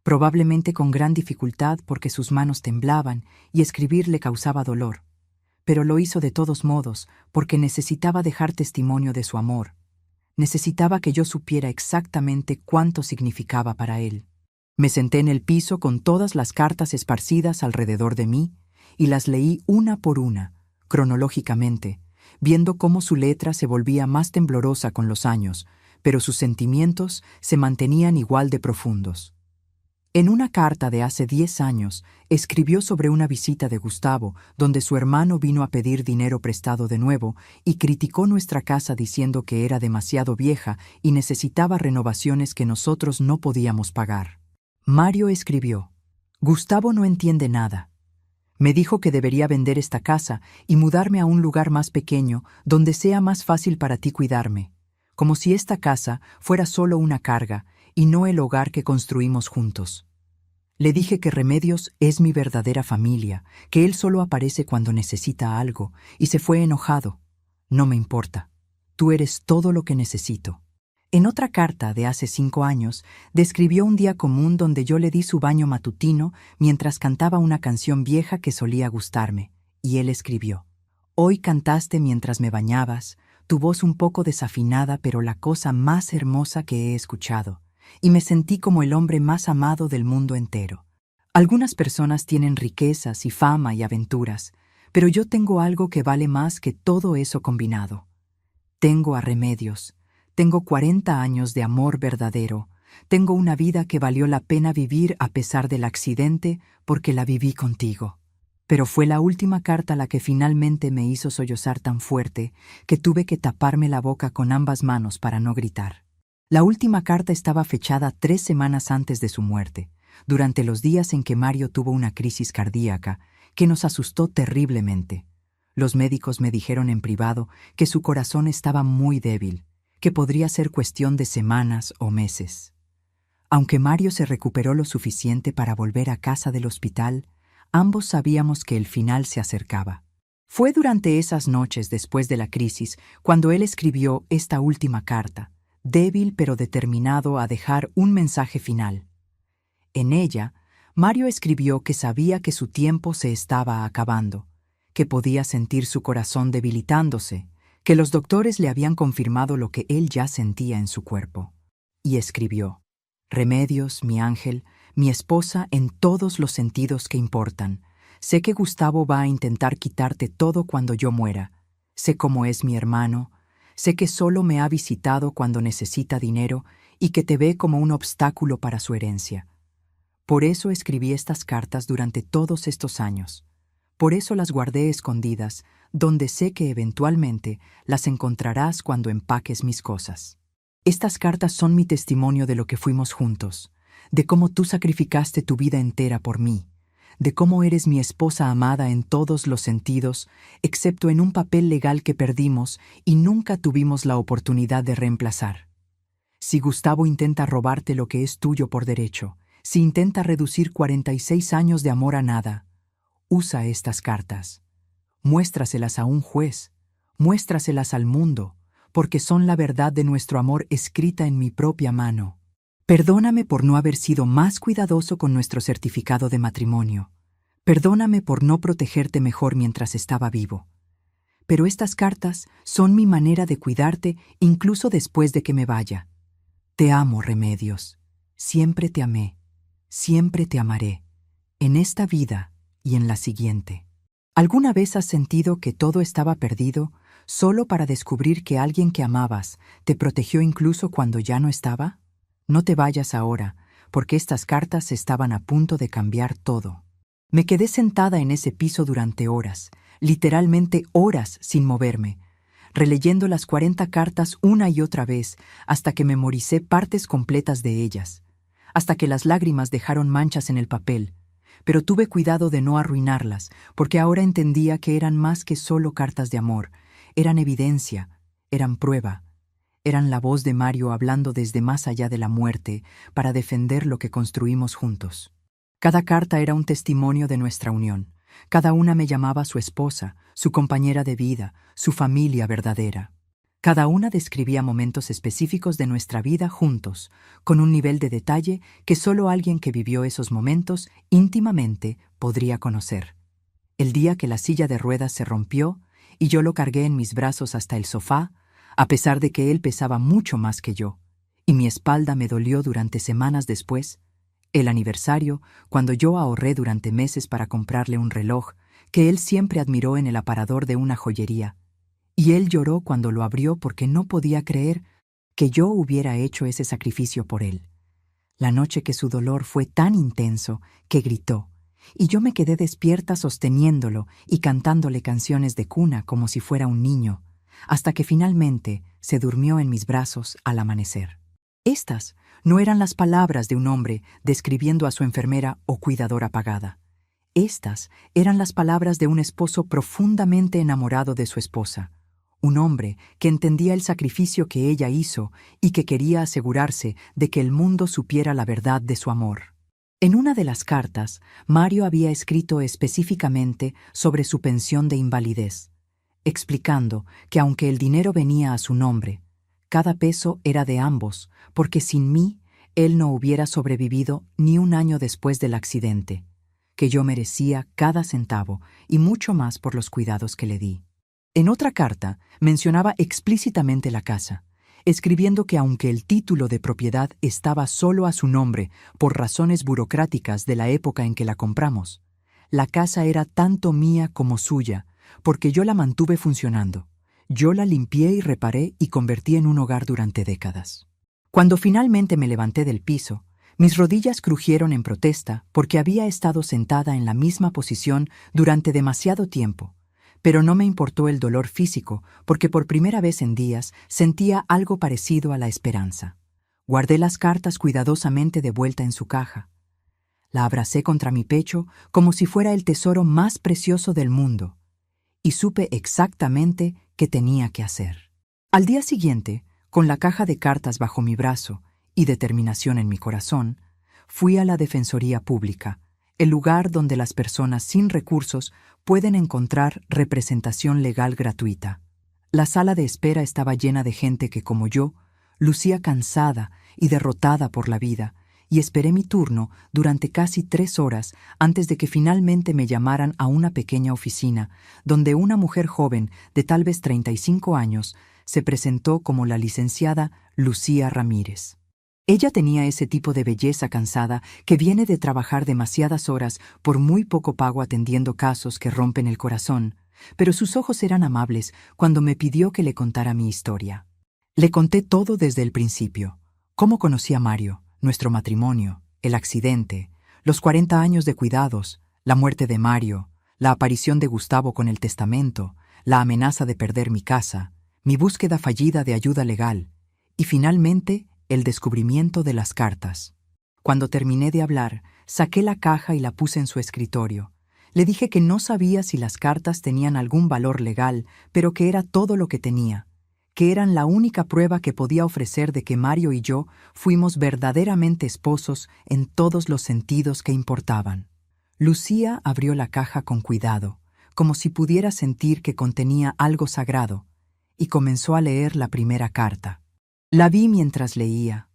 probablemente con gran dificultad porque sus manos temblaban y escribir le causaba dolor. Pero lo hizo de todos modos porque necesitaba dejar testimonio de su amor. Necesitaba que yo supiera exactamente cuánto significaba para él. Me senté en el piso con todas las cartas esparcidas alrededor de mí y las leí una por una, cronológicamente, viendo cómo su letra se volvía más temblorosa con los años, pero sus sentimientos se mantenían igual de profundos. En una carta de hace 10 años, escribió sobre una visita de Gustavo, donde su hermano vino a pedir dinero prestado de nuevo y criticó nuestra casa diciendo que era demasiado vieja y necesitaba renovaciones que nosotros no podíamos pagar. Mario escribió: Gustavo no entiende nada. Me dijo que debería vender esta casa y mudarme a un lugar más pequeño donde sea más fácil para ti cuidarme, como si esta casa fuera solo una carga y no el hogar que construimos juntos. Le dije que Remedios es mi verdadera familia, que él solo aparece cuando necesita algo, y se fue enojado. No me importa. Tú eres todo lo que necesito. En otra carta de hace 5 años, describió un día común donde yo le di su baño matutino mientras cantaba una canción vieja que solía gustarme, y él escribió: hoy cantaste mientras me bañabas, tu voz un poco desafinada pero la cosa más hermosa que he escuchado, y me sentí como el hombre más amado del mundo entero. Algunas personas tienen riquezas y fama y aventuras, pero yo tengo algo que vale más que todo eso combinado. Tengo a Remedios. Tengo 40 años de amor verdadero. Tengo una vida que valió la pena vivir a pesar del accidente porque la viví contigo. Pero fue la última carta la que finalmente me hizo sollozar tan fuerte que tuve que taparme la boca con ambas manos para no gritar. La última carta estaba fechada 3 semanas antes de su muerte, durante los días en que Mario tuvo una crisis cardíaca que nos asustó terriblemente. Los médicos me dijeron en privado que su corazón estaba muy débil, que podría ser cuestión de semanas o meses. Aunque Mario se recuperó lo suficiente para volver a casa del hospital, Ambos sabíamos que el final se acercaba. Fue durante esas noches después de la crisis cuando él escribió esta última carta, débil pero determinado a dejar un mensaje final. En ella, Mario escribió que sabía que su tiempo se estaba acabando, que podía sentir su corazón debilitándose, que los doctores le habían confirmado lo que él ya sentía en su cuerpo. Y escribió: Remedios, mi ángel, mi esposa en todos los sentidos que importan. Sé que Gustavo va a intentar quitarte todo cuando yo muera. Sé cómo es mi hermano. Sé que solo me ha visitado cuando necesita dinero y que te ve como un obstáculo para su herencia. Por eso escribí estas cartas durante todos estos años. Por eso las guardé escondidas, donde sé que eventualmente las encontrarás cuando empaques mis cosas. Estas cartas son mi testimonio de lo que fuimos juntos, de cómo tú sacrificaste tu vida entera por mí, de cómo eres mi esposa amada en todos los sentidos, excepto en un papel legal que perdimos y nunca tuvimos la oportunidad de reemplazar. Si Gustavo intenta robarte lo que es tuyo por derecho, si intenta reducir 46 años de amor a nada, usa estas cartas. Muéstraselas a un juez, muéstraselas al mundo, porque son la verdad de nuestro amor escrita en mi propia mano. Perdóname por no haber sido más cuidadoso con nuestro certificado de matrimonio. Perdóname por no protegerte mejor mientras estaba vivo. Pero estas cartas son mi manera de cuidarte incluso después de que me vaya. Te amo, Remedios. Siempre te amé. Siempre te amaré. En esta vida y en la siguiente. ¿Alguna vez has sentido que todo estaba perdido solo para descubrir que alguien que amabas te protegió incluso cuando ya no estaba? No te vayas ahora, porque estas cartas estaban a punto de cambiar todo. Me quedé sentada en ese piso durante horas, literalmente horas sin moverme, releyendo las 40 cartas una y otra vez hasta que memoricé partes completas de ellas, hasta que las lágrimas dejaron manchas en el papel, pero tuve cuidado de no arruinarlas, porque ahora entendía que eran más que solo cartas de amor, eran evidencia, eran prueba. Eran la voz de Mario hablando desde más allá de la muerte para defender lo que construimos juntos. Cada carta era un testimonio de nuestra unión. Cada una me llamaba su esposa, su compañera de vida, su familia verdadera. Cada una describía momentos específicos de nuestra vida juntos, con un nivel de detalle que solo alguien que vivió esos momentos íntimamente podría conocer. El día que la silla de ruedas se rompió y yo lo cargué en mis brazos hasta el sofá, a pesar de que él pesaba mucho más que yo, y mi espalda me dolió durante semanas después, el aniversario, cuando yo ahorré durante meses para comprarle un reloj que él siempre admiró en el aparador de una joyería, y él lloró cuando lo abrió porque no podía creer que yo hubiera hecho ese sacrificio por él. La noche que su dolor fue tan intenso que gritó, y yo me quedé despierta sosteniéndolo y cantándole canciones de cuna como si fuera un niño, hasta que finalmente se durmió en mis brazos al amanecer. Estas no eran las palabras de un hombre describiendo a su enfermera o cuidadora pagada. Estas eran las palabras de un esposo profundamente enamorado de su esposa, un hombre que entendía el sacrificio que ella hizo y que quería asegurarse de que el mundo supiera la verdad de su amor. En una de las cartas, Mario había escrito específicamente sobre su pensión de invalidez, explicando que aunque el dinero venía a su nombre, cada peso era de ambos, porque sin mí él no hubiera sobrevivido ni un año después del accidente, que yo merecía cada centavo y mucho más por los cuidados que le di. En otra carta mencionaba explícitamente la casa, escribiendo que aunque el título de propiedad estaba solo a su nombre por razones burocráticas de la época en que la compramos, la casa era tanto mía como suya, porque yo la mantuve funcionando. Yo la limpié y reparé y convertí en un hogar durante décadas. Cuando finalmente me levanté del piso, mis rodillas crujieron en protesta porque había estado sentada en la misma posición durante demasiado tiempo, pero no me importó el dolor físico porque por primera vez en días sentía algo parecido a la esperanza. Guardé las cartas cuidadosamente de vuelta en su caja. La abracé contra mi pecho como si fuera el tesoro más precioso del mundo, y supe exactamente qué tenía que hacer. Al día siguiente, con la caja de cartas bajo mi brazo y determinación en mi corazón, fui a la Defensoría Pública, el lugar donde las personas sin recursos pueden encontrar representación legal gratuita. La sala de espera estaba llena de gente que, como yo, lucía cansada y derrotada por la vida, y esperé mi turno durante casi 3 horas antes de que finalmente me llamaran a una pequeña oficina, donde una mujer joven de tal vez 35 años se presentó como la licenciada Lucía Ramírez. Ella tenía ese tipo de belleza cansada que viene de trabajar demasiadas horas por muy poco pago atendiendo casos que rompen el corazón, pero sus ojos eran amables cuando me pidió que le contara mi historia. Le conté todo desde el principio: cómo conocí a Mario, nuestro matrimonio, el accidente, los 40 años de cuidados, la muerte de Mario, la aparición de Gustavo con el testamento, la amenaza de perder mi casa, mi búsqueda fallida de ayuda legal y finalmente el descubrimiento de las cartas. Cuando terminé de hablar, saqué la caja y la puse en su escritorio. Le dije que no sabía si las cartas tenían algún valor legal, pero que era todo lo que tenía, que eran la única prueba que podía ofrecer de que Mario y yo fuimos verdaderamente esposos en todos los sentidos que importaban. Lucía abrió la caja con cuidado, como si pudiera sentir que contenía algo sagrado, y comenzó a leer la primera carta. La vi mientras leía.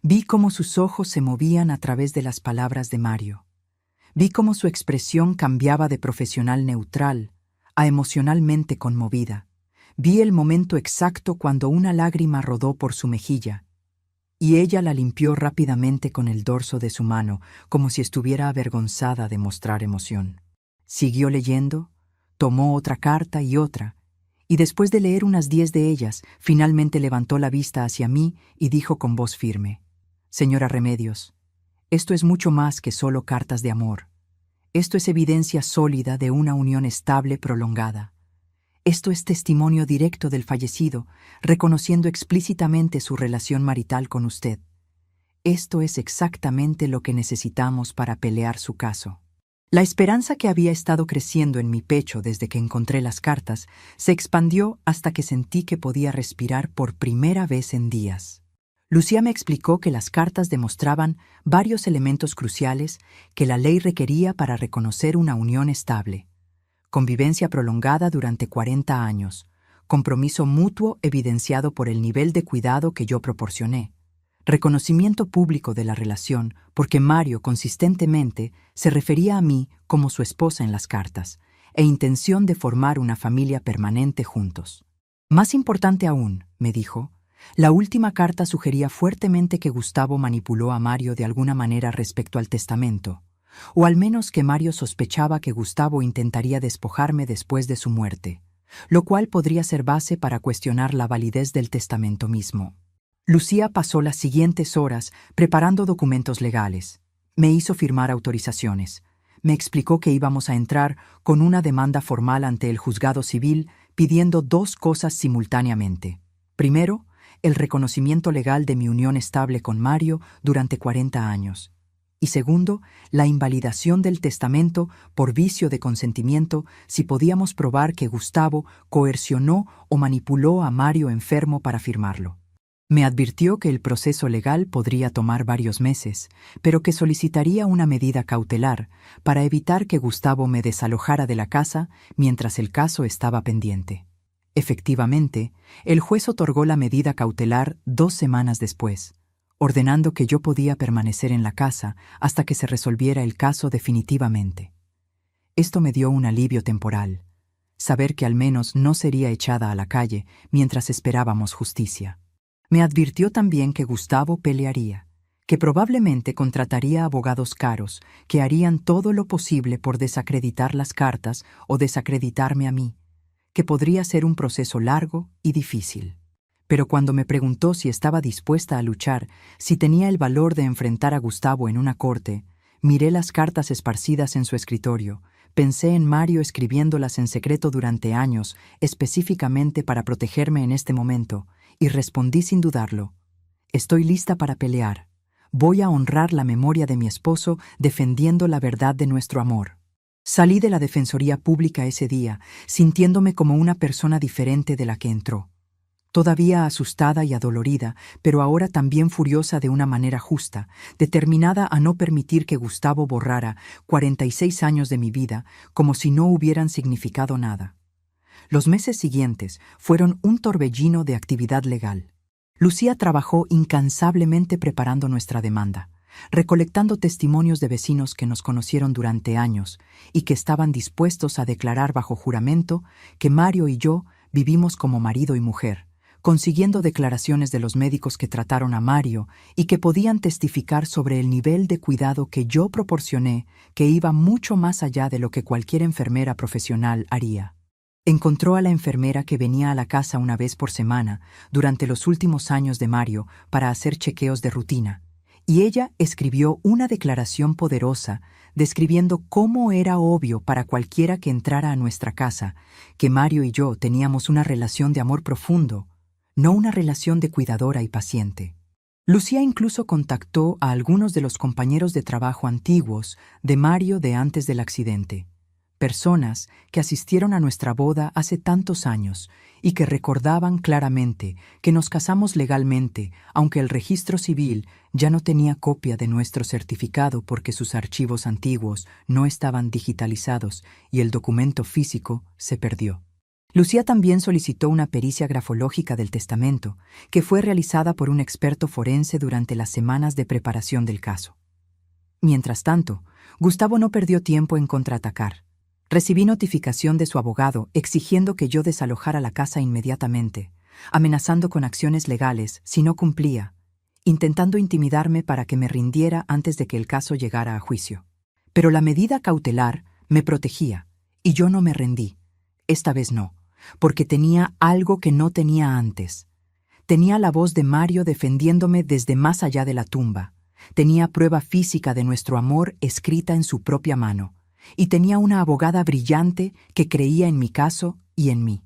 Vi cómo sus ojos se movían a través de las palabras de Mario. Vi cómo su expresión cambiaba de profesional neutral a emocionalmente conmovida. Vi el momento exacto cuando una lágrima rodó por su mejilla, y ella la limpió rápidamente con el dorso de su mano, como si estuviera avergonzada de mostrar emoción. Siguió leyendo, tomó otra carta y después de leer unas 10 de ellas, finalmente levantó la vista hacia mí y dijo con voz firme: «Señora Remedios, esto es mucho más que solo cartas de amor. Esto es evidencia sólida de una unión estable prolongada. Esto es testimonio directo del fallecido, reconociendo explícitamente su relación marital con usted. Esto es exactamente lo que necesitamos para pelear su caso». La esperanza que había estado creciendo en mi pecho desde que encontré las cartas se expandió hasta que sentí que podía respirar por primera vez en días. Lucía me explicó que las cartas demostraban varios elementos cruciales que la ley requería para reconocer una unión estable: convivencia prolongada durante 40 años, compromiso mutuo evidenciado por el nivel de cuidado que yo proporcioné, reconocimiento público de la relación porque Mario consistentemente se refería a mí como su esposa en las cartas, e intención de formar una familia permanente juntos. Más importante aún, me dijo, la última carta sugería fuertemente que Gustavo manipuló a Mario de alguna manera respecto al testamento, o al menos que Mario sospechaba que Gustavo intentaría despojarme después de su muerte, lo cual podría ser base para cuestionar la validez del testamento mismo. Lucía pasó las siguientes horas preparando documentos legales. Me hizo firmar autorizaciones. Me explicó que íbamos a entrar con una demanda formal ante el juzgado civil pidiendo 2 cosas simultáneamente. Primero, el reconocimiento legal de mi unión estable con Mario durante 40 años. Y segundo, la invalidación del testamento por vicio de consentimiento si podíamos probar que Gustavo coercionó o manipuló a Mario enfermo para firmarlo. Me advirtió que el proceso legal podría tomar varios meses, pero que solicitaría una medida cautelar para evitar que Gustavo me desalojara de la casa mientras el caso estaba pendiente. Efectivamente, el juez otorgó la medida cautelar 2 semanas después, ordenando que yo podía permanecer en la casa hasta que se resolviera el caso definitivamente. Esto me dio un alivio temporal, saber que al menos no sería echada a la calle mientras esperábamos justicia. Me advirtió también que Gustavo pelearía, que probablemente contrataría abogados caros que harían todo lo posible por desacreditar las cartas o desacreditarme a mí, que podría ser un proceso largo y difícil. Pero cuando me preguntó si estaba dispuesta a luchar, si tenía el valor de enfrentar a Gustavo en una corte, miré las cartas esparcidas en su escritorio, pensé en Mario escribiéndolas en secreto durante años, específicamente para protegerme en este momento, y respondí sin dudarlo: «Estoy lista para pelear. Voy a honrar la memoria de mi esposo defendiendo la verdad de nuestro amor». Salí de la Defensoría Pública ese día, sintiéndome como una persona diferente de la que entró. todavía asustada y adolorida, pero ahora también furiosa de una manera justa, determinada a no permitir que Gustavo borrara 46 años de mi vida como si no hubieran significado nada. Los meses siguientes fueron un torbellino de actividad legal. Lucía trabajó incansablemente preparando nuestra demanda, recolectando testimonios de vecinos que nos conocieron durante años y que estaban dispuestos a declarar bajo juramento que Mario y yo vivimos como marido y mujer, consiguiendo declaraciones de los médicos que trataron a Mario y que podían testificar sobre el nivel de cuidado que yo proporcioné, que iba mucho más allá de lo que cualquier enfermera profesional haría. Encontró a la enfermera que venía a la casa una vez por semana durante los últimos años de Mario para hacer chequeos de rutina, y ella escribió una declaración poderosa describiendo cómo era obvio para cualquiera que entrara a nuestra casa que Mario y yo teníamos una relación de amor profundo, no una relación de cuidadora y paciente. Lucía incluso contactó a algunos de los compañeros de trabajo antiguos de Mario de antes del accidente, personas que asistieron a nuestra boda hace tantos años y que recordaban claramente que nos casamos legalmente, aunque el registro civil ya no tenía copia de nuestro certificado porque sus archivos antiguos no estaban digitalizados y el documento físico se perdió. Lucía también solicitó una pericia grafológica del testamento, que fue realizada por un experto forense durante las semanas de preparación del caso. Mientras tanto, Gustavo no perdió tiempo en contraatacar. Recibí notificación de su abogado exigiendo que yo desalojara la casa inmediatamente, amenazando con acciones legales si no cumplía, intentando intimidarme para que me rindiera antes de que el caso llegara a juicio. Pero la medida cautelar me protegía, y yo no me rendí. Esta vez no, porque tenía algo que no tenía antes. Tenía la voz de Mario defendiéndome desde más allá de la tumba. Tenía prueba física de nuestro amor escrita en su propia mano. Y tenía una abogada brillante que creía en mi caso y en mí.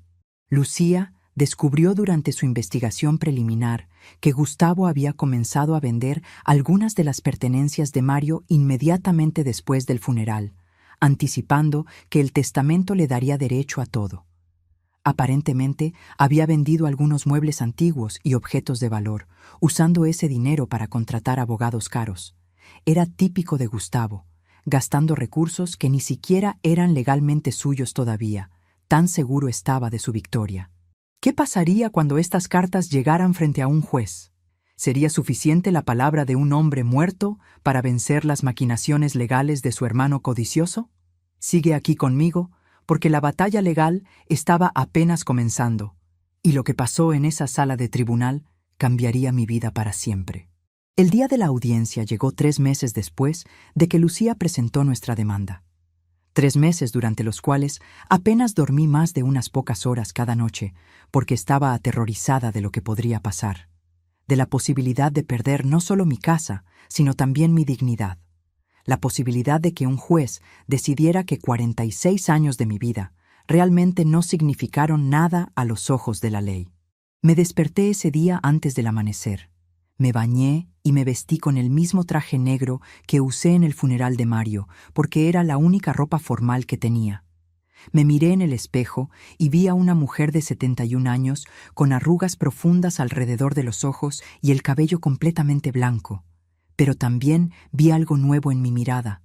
Lucía descubrió durante su investigación preliminar que Gustavo había comenzado a vender algunas de las pertenencias de Mario inmediatamente después del funeral, anticipando que el testamento le daría derecho a todo. Aparentemente, había vendido algunos muebles antiguos y objetos de valor, usando ese dinero para contratar abogados caros. Era típico de Gustavo, gastando recursos que ni siquiera eran legalmente suyos todavía, tan seguro estaba de su victoria. ¿Qué pasaría cuando estas cartas llegaran frente a un juez? ¿Sería suficiente la palabra de un hombre muerto para vencer las maquinaciones legales de su hermano codicioso? Sigue aquí conmigo, porque la batalla legal estaba apenas comenzando, y lo que pasó en esa sala de tribunal cambiaría mi vida para siempre. El día de la audiencia llegó 3 meses después de que Lucía presentó nuestra demanda. 3 meses durante los cuales apenas dormí más de unas pocas horas cada noche, porque estaba aterrorizada de lo que podría pasar, de la posibilidad de perder no solo mi casa, sino también mi dignidad. La posibilidad de que un juez decidiera que 46 años de mi vida realmente no significaron nada a los ojos de la ley. Me desperté ese día antes del amanecer. Me bañé y me vestí con el mismo traje negro que usé en el funeral de Mario, porque era la única ropa formal que tenía. Me miré en el espejo y vi a una mujer de 71 años con arrugas profundas alrededor de los ojos y el cabello completamente blanco. Pero también vi algo nuevo en mi mirada,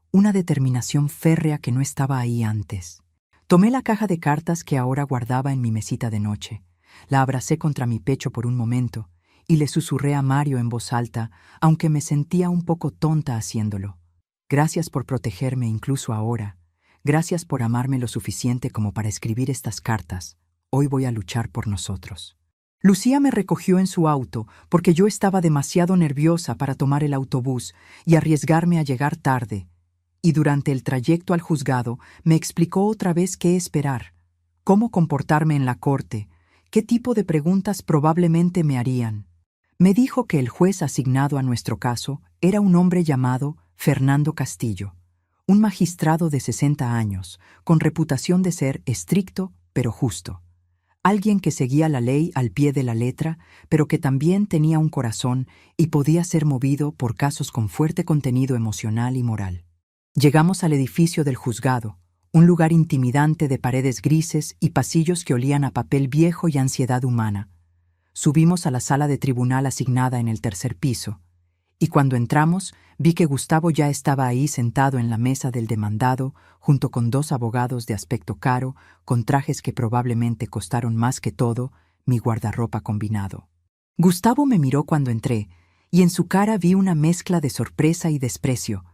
una determinación férrea que no estaba ahí antes. Tomé la caja de cartas que ahora guardaba en mi mesita de noche, la abracé contra mi pecho por un momento y le susurré a Mario en voz alta, aunque me sentía un poco tonta haciéndolo. Gracias por protegerme incluso ahora. Gracias por amarme lo suficiente como para escribir estas cartas. Hoy voy a luchar por nosotros. Lucía me recogió en su auto porque yo estaba demasiado nerviosa para tomar el autobús y arriesgarme a llegar tarde. Y durante el trayecto al juzgado me explicó otra vez qué esperar, cómo comportarme en la corte, qué tipo de preguntas probablemente me harían. Me dijo que el juez asignado a nuestro caso era un hombre llamado Fernando Castillo, un magistrado de 60 años, con reputación de ser estricto pero justo. Alguien que seguía la ley al pie de la letra, pero que también tenía un corazón y podía ser movido por casos con fuerte contenido emocional y moral. Llegamos al edificio del juzgado, un lugar intimidante de paredes grises y pasillos que olían a papel viejo y ansiedad humana. Subimos a la sala de tribunal asignada en el tercer piso, y cuando entramos vi que Gustavo ya estaba ahí sentado en la mesa del demandado junto con 2 abogados de aspecto caro, con trajes que probablemente costaron más que todo mi guardarropa combinado. Gustavo me miró cuando entré, y en su cara vi una mezcla de sorpresa y desprecio.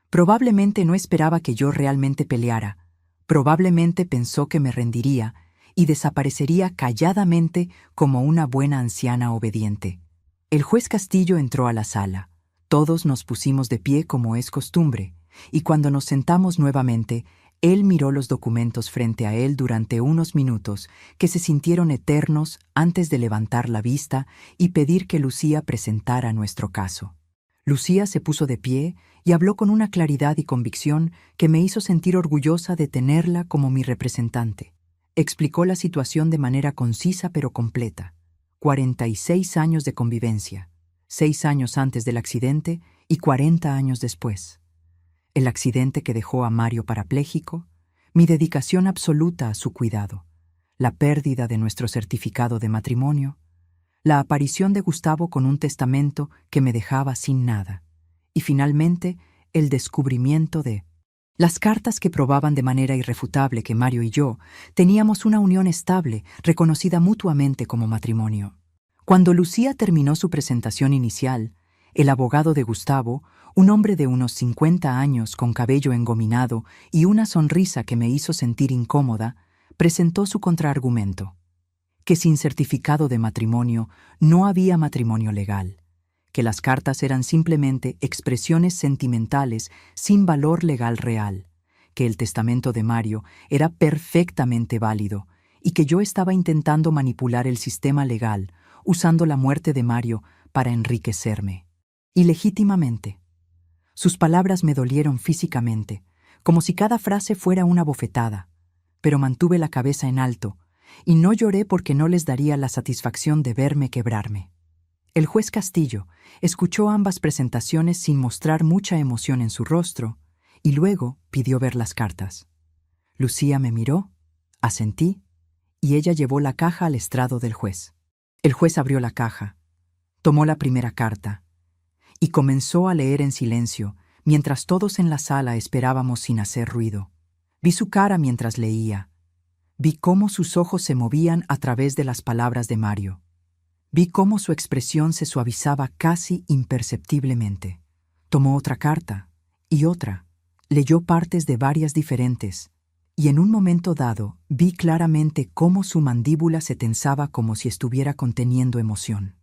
Probablemente no esperaba que yo realmente peleara. Probablemente pensó que me rendiría y desaparecería calladamente como una buena anciana obediente. El juez Castillo entró a la sala. Todos nos pusimos de pie como es costumbre, y cuando nos sentamos nuevamente, él miró los documentos frente a él durante unos minutos que se sintieron eternos antes de levantar la vista y pedir que Lucía presentara nuestro caso. Lucía se puso de pie y habló con una claridad y convicción que me hizo sentir orgullosa de tenerla como mi representante. Explicó la situación de manera concisa pero completa. 46 años de convivencia, 6 años antes del accidente y 40 años después. El accidente que dejó a Mario parapléjico, mi dedicación absoluta a su cuidado, la pérdida de nuestro certificado de matrimonio, la aparición de Gustavo con un testamento que me dejaba sin nada, y finalmente el descubrimiento de las cartas que probaban de manera irrefutable que Mario y yo teníamos una unión estable, reconocida mutuamente como matrimonio. Cuando Lucía terminó su presentación inicial, el abogado de Gustavo, un hombre de unos 50 años con cabello engominado y una sonrisa que me hizo sentir incómoda, presentó su contraargumento: que sin certificado de matrimonio no había matrimonio legal, que las cartas eran simplemente expresiones sentimentales sin valor legal real, que el testamento de Mario era perfectamente válido y que yo estaba intentando manipular el sistema legal usando la muerte de Mario para enriquecerme. Ilegítimamente. Sus palabras me dolieron físicamente, como si cada frase fuera una bofetada, pero mantuve la cabeza en alto y no lloré porque no les daría la satisfacción de verme quebrarme. El juez Castillo escuchó ambas presentaciones sin mostrar mucha emoción en su rostro y luego pidió ver las cartas. Lucía me miró, asentí, y ella llevó la caja al estrado del juez. El juez abrió la caja, tomó la primera carta y comenzó a leer en silencio mientras todos en la sala esperábamos sin hacer ruido. Vi su cara mientras leía. Vi cómo sus ojos se movían a través de las palabras de Mario. Vi cómo su expresión se suavizaba casi imperceptiblemente. Tomó otra carta y otra. Leyó partes de varias diferentes, y en un momento dado vi claramente cómo su mandíbula se tensaba como si estuviera conteniendo emoción.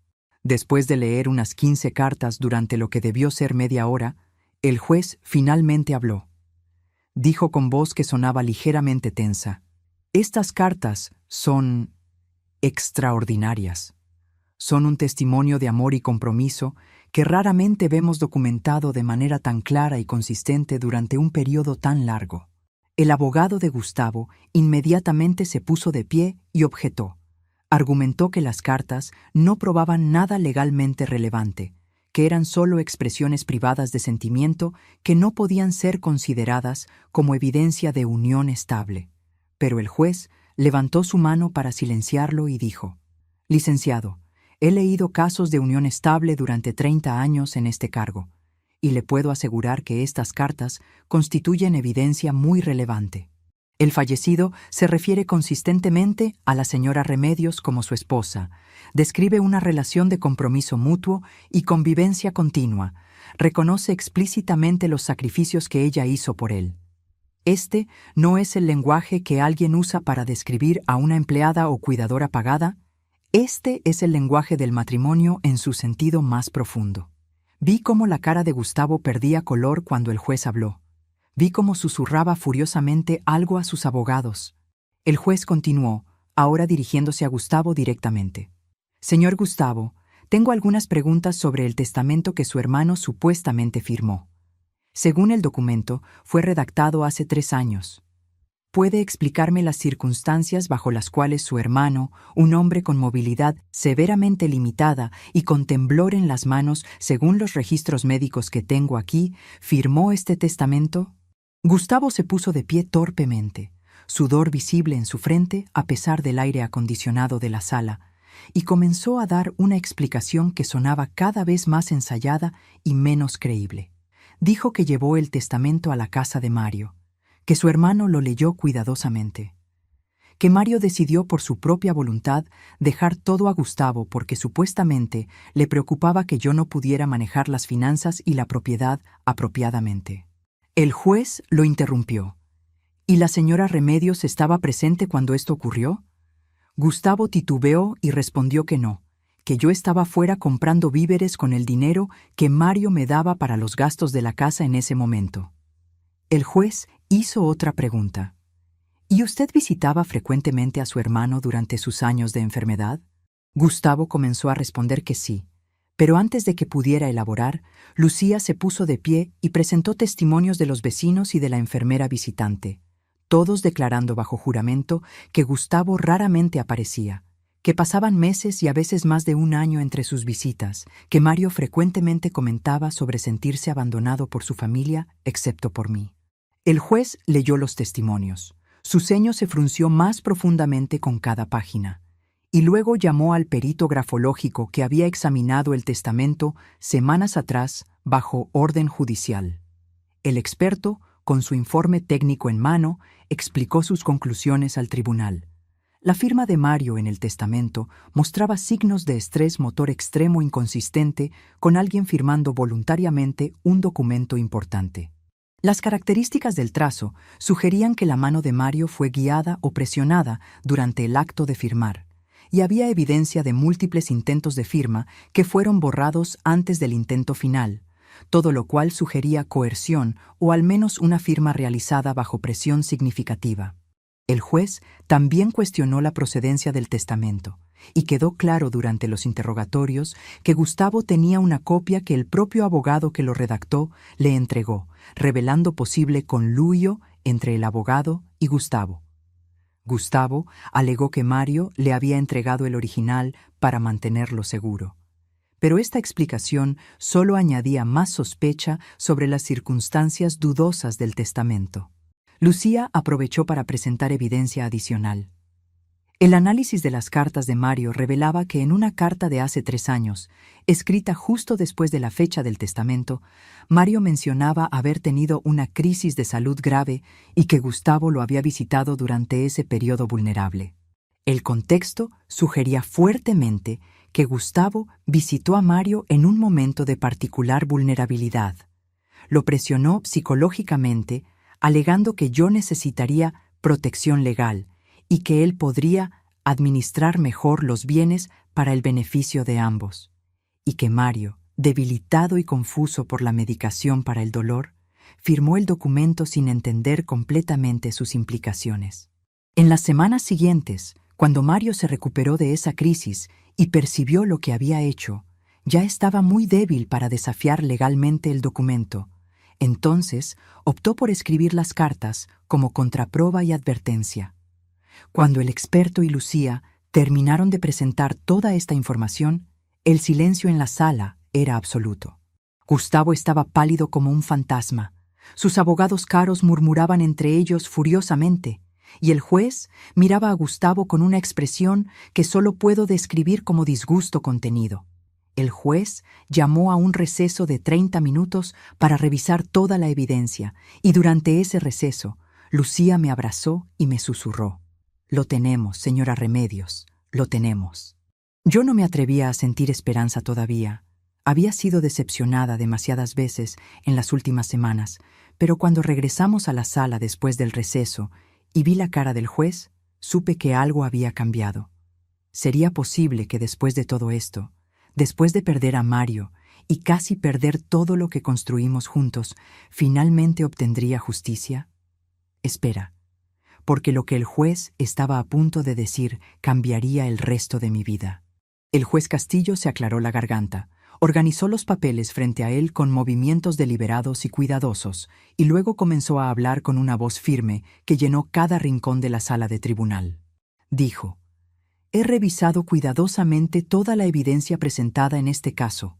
Después de leer unas 15 cartas durante lo que debió ser media hora, el juez finalmente habló. Dijo con voz que sonaba ligeramente tensa: «Estas cartas son extraordinarias. Son un testimonio de amor y compromiso que raramente vemos documentado de manera tan clara y consistente durante un periodo tan largo». El abogado de Gustavo inmediatamente se puso de pie y objetó. Argumentó que las cartas no probaban nada legalmente relevante, que eran solo expresiones privadas de sentimiento que no podían ser consideradas como evidencia de unión estable. Pero el juez levantó su mano para silenciarlo y dijo: «Licenciado, he leído casos de unión estable durante 30 años en este cargo, y le puedo asegurar que estas cartas constituyen evidencia muy relevante. El fallecido se refiere consistentemente a la señora Remedios como su esposa, describe una relación de compromiso mutuo y convivencia continua, reconoce explícitamente los sacrificios que ella hizo por él. Este no es el lenguaje que alguien usa para describir a una empleada o cuidadora pagada. Este es el lenguaje del matrimonio en su sentido más profundo». Vi cómo la cara de Gustavo perdía color cuando el juez habló. Vi cómo susurraba furiosamente algo a sus abogados. El juez continuó, ahora dirigiéndose a Gustavo directamente. «Señor Gustavo, tengo algunas preguntas sobre el testamento que su hermano supuestamente firmó. Según el documento, fue redactado hace 3 años. ¿Puede explicarme las circunstancias bajo las cuales su hermano, un hombre con movilidad severamente limitada y con temblor en las manos, según los registros médicos que tengo aquí, firmó este testamento?» Gustavo se puso de pie torpemente, sudor visible en su frente a pesar del aire acondicionado de la sala, y comenzó a dar una explicación que sonaba cada vez más ensayada y menos creíble. Dijo que llevó el testamento a la casa de Mario, que su hermano lo leyó cuidadosamente, que Mario decidió por su propia voluntad dejar todo a Gustavo porque supuestamente le preocupaba que yo no pudiera manejar las finanzas y la propiedad apropiadamente. El juez lo interrumpió. ¿Y la señora Remedios estaba presente cuando esto ocurrió? Gustavo titubeó y respondió que no, que yo estaba fuera comprando víveres con el dinero que Mario me daba para los gastos de la casa en ese momento. El juez hizo otra pregunta. ¿Y usted visitaba frecuentemente a su hermano durante sus años de enfermedad? Gustavo comenzó a responder que sí, pero antes de que pudiera elaborar, Lucía se puso de pie y presentó testimonios de los vecinos y de la enfermera visitante, todos declarando bajo juramento que Gustavo raramente aparecía, que pasaban meses y a veces más de un año entre sus visitas, que Mario frecuentemente comentaba sobre sentirse abandonado por su familia, excepto por mí. El juez leyó los testimonios. Su ceño se frunció más profundamente con cada página, y luego llamó al perito grafológico que había examinado el testamento semanas atrás bajo orden judicial. El experto, con su informe técnico en mano, explicó sus conclusiones al tribunal. La firma de Mario en el testamento mostraba signos de estrés motor extremo inconsistente con alguien firmando voluntariamente un documento importante. Las características del trazo sugerían que la mano de Mario fue guiada o presionada durante el acto de firmar, y había evidencia de múltiples intentos de firma que fueron borrados antes del intento final, todo lo cual sugería coerción o al menos una firma realizada bajo presión significativa. El juez también cuestionó la procedencia del testamento, y quedó claro durante los interrogatorios que Gustavo tenía una copia que el propio abogado que lo redactó le entregó, revelando posible conluio entre el abogado y Gustavo. Gustavo alegó que Mario le había entregado el original para mantenerlo seguro. Pero esta explicación solo añadía más sospecha sobre las circunstancias dudosas del testamento. Lucía aprovechó para presentar evidencia adicional. El análisis de las cartas de Mario revelaba que en una carta de hace 3 años, escrita justo después de la fecha del testamento, Mario mencionaba haber tenido una crisis de salud grave y que Gustavo lo había visitado durante ese periodo vulnerable. El contexto sugería fuertemente que Gustavo visitó a Mario en un momento de particular vulnerabilidad. Lo presionó psicológicamente, alegando que yo necesitaría protección legal y que él podría administrar mejor los bienes para el beneficio de ambos, y que Mario, debilitado y confuso por la medicación para el dolor, firmó el documento sin entender completamente sus implicaciones. En las semanas siguientes, cuando Mario se recuperó de esa crisis y percibió lo que había hecho, ya estaba muy débil para desafiar legalmente el documento. Entonces, optó por escribir las cartas como contraprueba y advertencia. Cuando el experto y Lucía terminaron de presentar toda esta información, el silencio en la sala era absoluto. Gustavo estaba pálido como un fantasma. Sus abogados caros murmuraban entre ellos furiosamente, y el juez miraba a Gustavo con una expresión que solo puedo describir como disgusto contenido. El juez llamó a un receso de 30 minutos para revisar toda la evidencia, y durante ese receso, Lucía me abrazó y me susurró: «Lo tenemos, señora Remedios, lo tenemos». Yo no me atrevía a sentir esperanza todavía. Había sido decepcionada demasiadas veces en las últimas semanas, pero cuando regresamos a la sala después del receso y vi la cara del juez, supe que algo había cambiado. ¿Sería posible que después de todo esto, después de perder a Mario y casi perder todo lo que construimos juntos, finalmente obtendría justicia? Espera, porque lo que el juez estaba a punto de decir cambiaría el resto de mi vida. El juez Castillo se aclaró la garganta, organizó los papeles frente a él con movimientos deliberados y cuidadosos, y luego comenzó a hablar con una voz firme que llenó cada rincón de la sala de tribunal. Dijo: «He revisado cuidadosamente toda la evidencia presentada en este caso.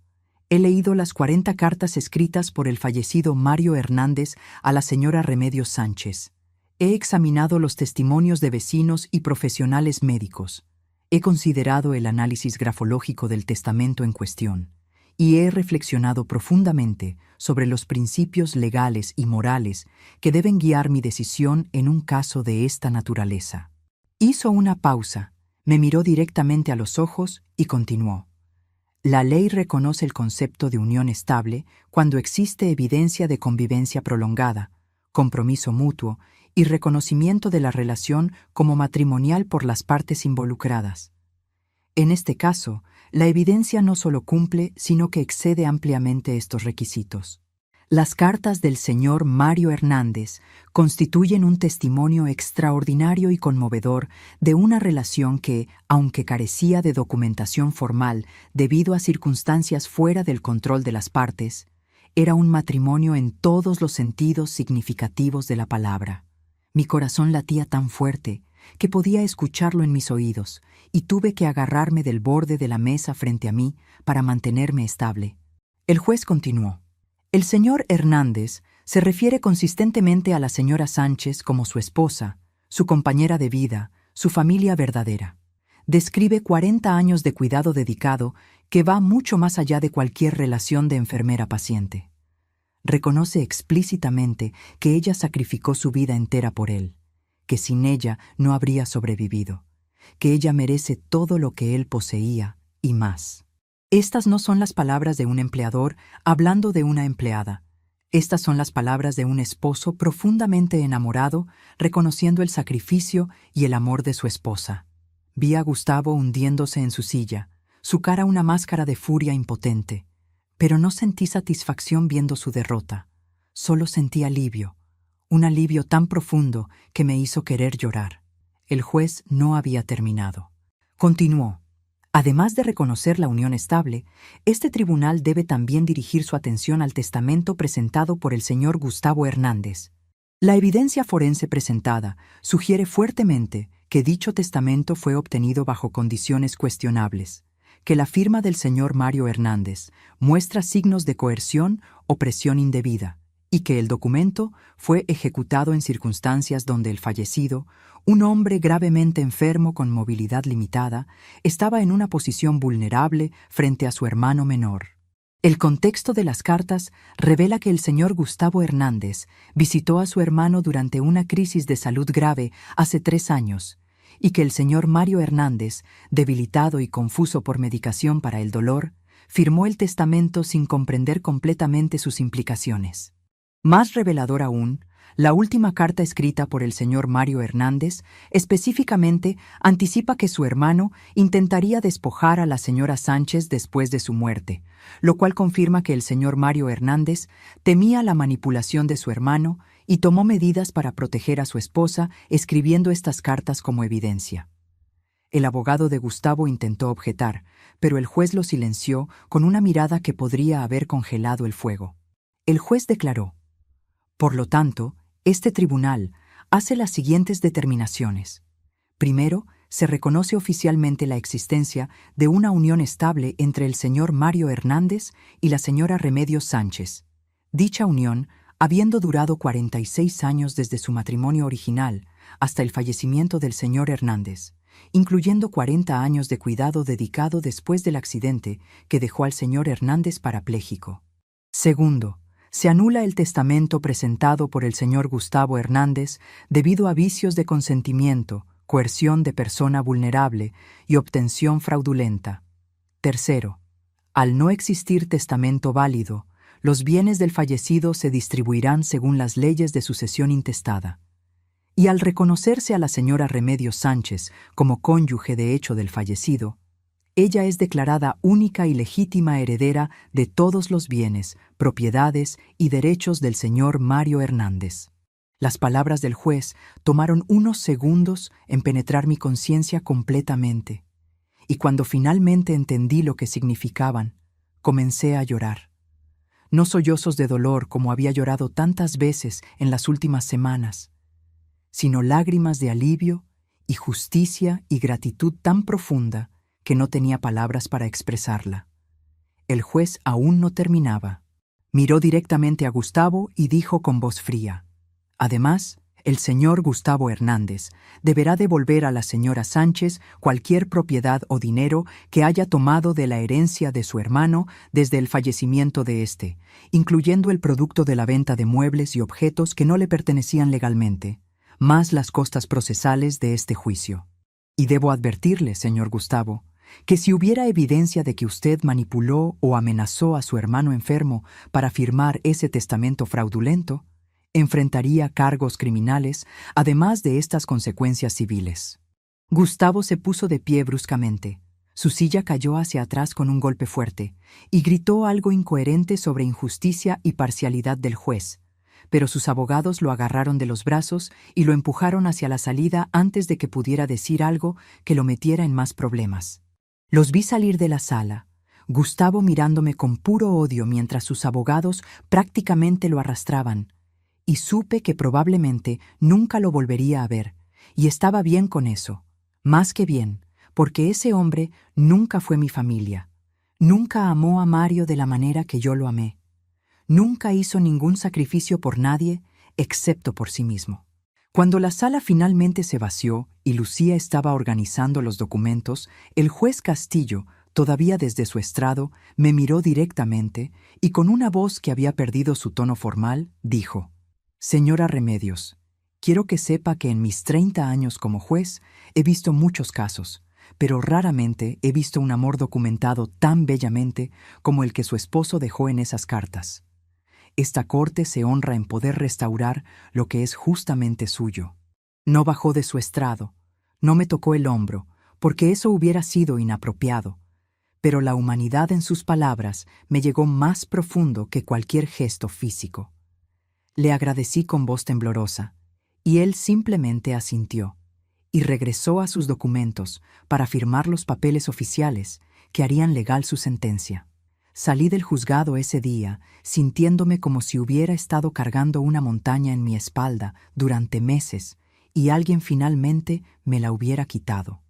He leído las 40 cartas escritas por el fallecido Mario Hernández a la señora Remedios Sánchez. He examinado los testimonios de vecinos y profesionales médicos. He considerado el análisis grafológico del testamento en cuestión y he reflexionado profundamente sobre los principios legales y morales que deben guiar mi decisión en un caso de esta naturaleza. Hizo una pausa, me miró directamente a los ojos y continuó. La ley reconoce el concepto de unión estable cuando existe evidencia de convivencia prolongada, compromiso mutuo y reconocimiento de la relación como matrimonial por las partes involucradas. En este caso, la evidencia no solo cumple, sino que excede ampliamente estos requisitos. Las cartas del señor Mario Hernández constituyen un testimonio extraordinario y conmovedor de una relación que, aunque carecía de documentación formal debido a circunstancias fuera del control de las partes, era un matrimonio en todos los sentidos significativos de la palabra. Mi corazón latía tan fuerte que podía escucharlo en mis oídos, y tuve que agarrarme del borde de la mesa frente a mí para mantenerme estable. El juez continuó. El señor Hernández se refiere consistentemente a la señora Sánchez como su esposa, su compañera de vida, su familia verdadera. Describe 40 años de cuidado dedicado que va mucho más allá de cualquier relación de enfermera-paciente. Reconoce explícitamente que ella sacrificó su vida entera por él, que sin ella no habría sobrevivido, que ella merece todo lo que él poseía y más. Estas no son las palabras de un empleador hablando de una empleada. Estas son las palabras de un esposo profundamente enamorado, reconociendo el sacrificio y el amor de su esposa. Vi a Gustavo hundiéndose en su silla, su cara una máscara de furia impotente. Pero no sentí satisfacción viendo su derrota. Solo sentí alivio, un alivio tan profundo que me hizo querer llorar. El juez no había terminado. Continuó. Además de reconocer la unión estable, este tribunal debe también dirigir su atención al testamento presentado por el señor Gustavo Hernández. La evidencia forense presentada sugiere fuertemente que dicho testamento fue obtenido bajo condiciones cuestionables, que la firma del señor Mario Hernández muestra signos de coerción o presión indebida, y que el documento fue ejecutado en circunstancias donde el fallecido, un hombre gravemente enfermo con movilidad limitada, estaba en una posición vulnerable frente a su hermano menor. El contexto de las cartas revela que el señor Gustavo Hernández visitó a su hermano durante una crisis de salud grave hace 3 años, y que el señor Mario Hernández, debilitado y confuso por medicación para el dolor, firmó el testamento sin comprender completamente sus implicaciones. Más revelador aún, la última carta escrita por el señor Mario Hernández específicamente anticipa que su hermano intentaría despojar a la señora Sánchez después de su muerte, lo cual confirma que el señor Mario Hernández temía la manipulación de su hermano y tomó medidas para proteger a su esposa escribiendo estas cartas como evidencia. El abogado de Gustavo intentó objetar, pero el juez lo silenció con una mirada que podría haber congelado el fuego. El juez declaró: por lo tanto, este tribunal hace las siguientes determinaciones. Primero, se reconoce oficialmente la existencia de una unión estable entre el señor Mario Hernández y la señora Remedios Sánchez. Dicha unión, habiendo durado 46 años desde su matrimonio original hasta el fallecimiento del señor Hernández, incluyendo 40 años de cuidado dedicado después del accidente que dejó al señor Hernández parapléjico. Segundo, se anula el testamento presentado por el señor Gustavo Hernández debido a vicios de consentimiento, coerción de persona vulnerable y obtención fraudulenta. Tercero, al no existir testamento válido, los bienes del fallecido se distribuirán según las leyes de sucesión intestada. Y al reconocerse a la señora Remedios Sánchez como cónyuge de hecho del fallecido, ella es declarada única y legítima heredera de todos los bienes, propiedades y derechos del señor Mario Hernández. Las palabras del juez tomaron unos segundos en penetrar mi conciencia completamente, y cuando finalmente entendí lo que significaban, comencé a llorar. No sollozos de dolor como había llorado tantas veces en las últimas semanas, sino lágrimas de alivio y justicia y gratitud tan profunda que no tenía palabras para expresarla. El juez aún no terminaba. Miró directamente a Gustavo y dijo con voz fría: además, El señor Gustavo Hernández deberá devolver a la señora Sánchez cualquier propiedad o dinero que haya tomado de la herencia de su hermano desde el fallecimiento de éste, incluyendo el producto de la venta de muebles y objetos que no le pertenecían legalmente, más las costas procesales de este juicio. Y debo advertirle, señor Gustavo, que si hubiera evidencia de que usted manipuló o amenazó a su hermano enfermo para firmar ese testamento fraudulento, enfrentaría cargos criminales, además de estas consecuencias civiles. Gustavo se puso de pie bruscamente. Su silla cayó hacia atrás con un golpe fuerte, y gritó algo incoherente sobre injusticia y parcialidad del juez, pero sus abogados lo agarraron de los brazos y lo empujaron hacia la salida antes de que pudiera decir algo que lo metiera en más problemas. Los vi salir de la sala, Gustavo mirándome con puro odio mientras sus abogados prácticamente lo arrastraban, y supe que probablemente nunca lo volvería a ver, y estaba bien con eso, más que bien, porque ese hombre nunca fue mi familia, nunca amó a Mario de la manera que yo lo amé, nunca hizo ningún sacrificio por nadie excepto por sí mismo. Cuando la sala finalmente se vació y Lucía estaba organizando los documentos, el juez Castillo, todavía desde su estrado, me miró directamente y con una voz que había perdido su tono formal, dijo: «Señora Remedios, quiero que sepa que en mis 30 años como juez he visto muchos casos, pero raramente he visto un amor documentado tan bellamente como el que su esposo dejó en esas cartas. Esta corte se honra en poder restaurar lo que es justamente suyo. No bajó de su estrado, no me tocó el hombro, porque eso hubiera sido inapropiado, pero la humanidad en sus palabras me llegó más profundo que cualquier gesto físico. Le agradecí con voz temblorosa, y él simplemente asintió, y regresó a sus documentos para firmar los papeles oficiales que harían legal su sentencia. Salí del juzgado ese día sintiéndome como si hubiera estado cargando una montaña en mi espalda durante meses y alguien finalmente me la hubiera quitado.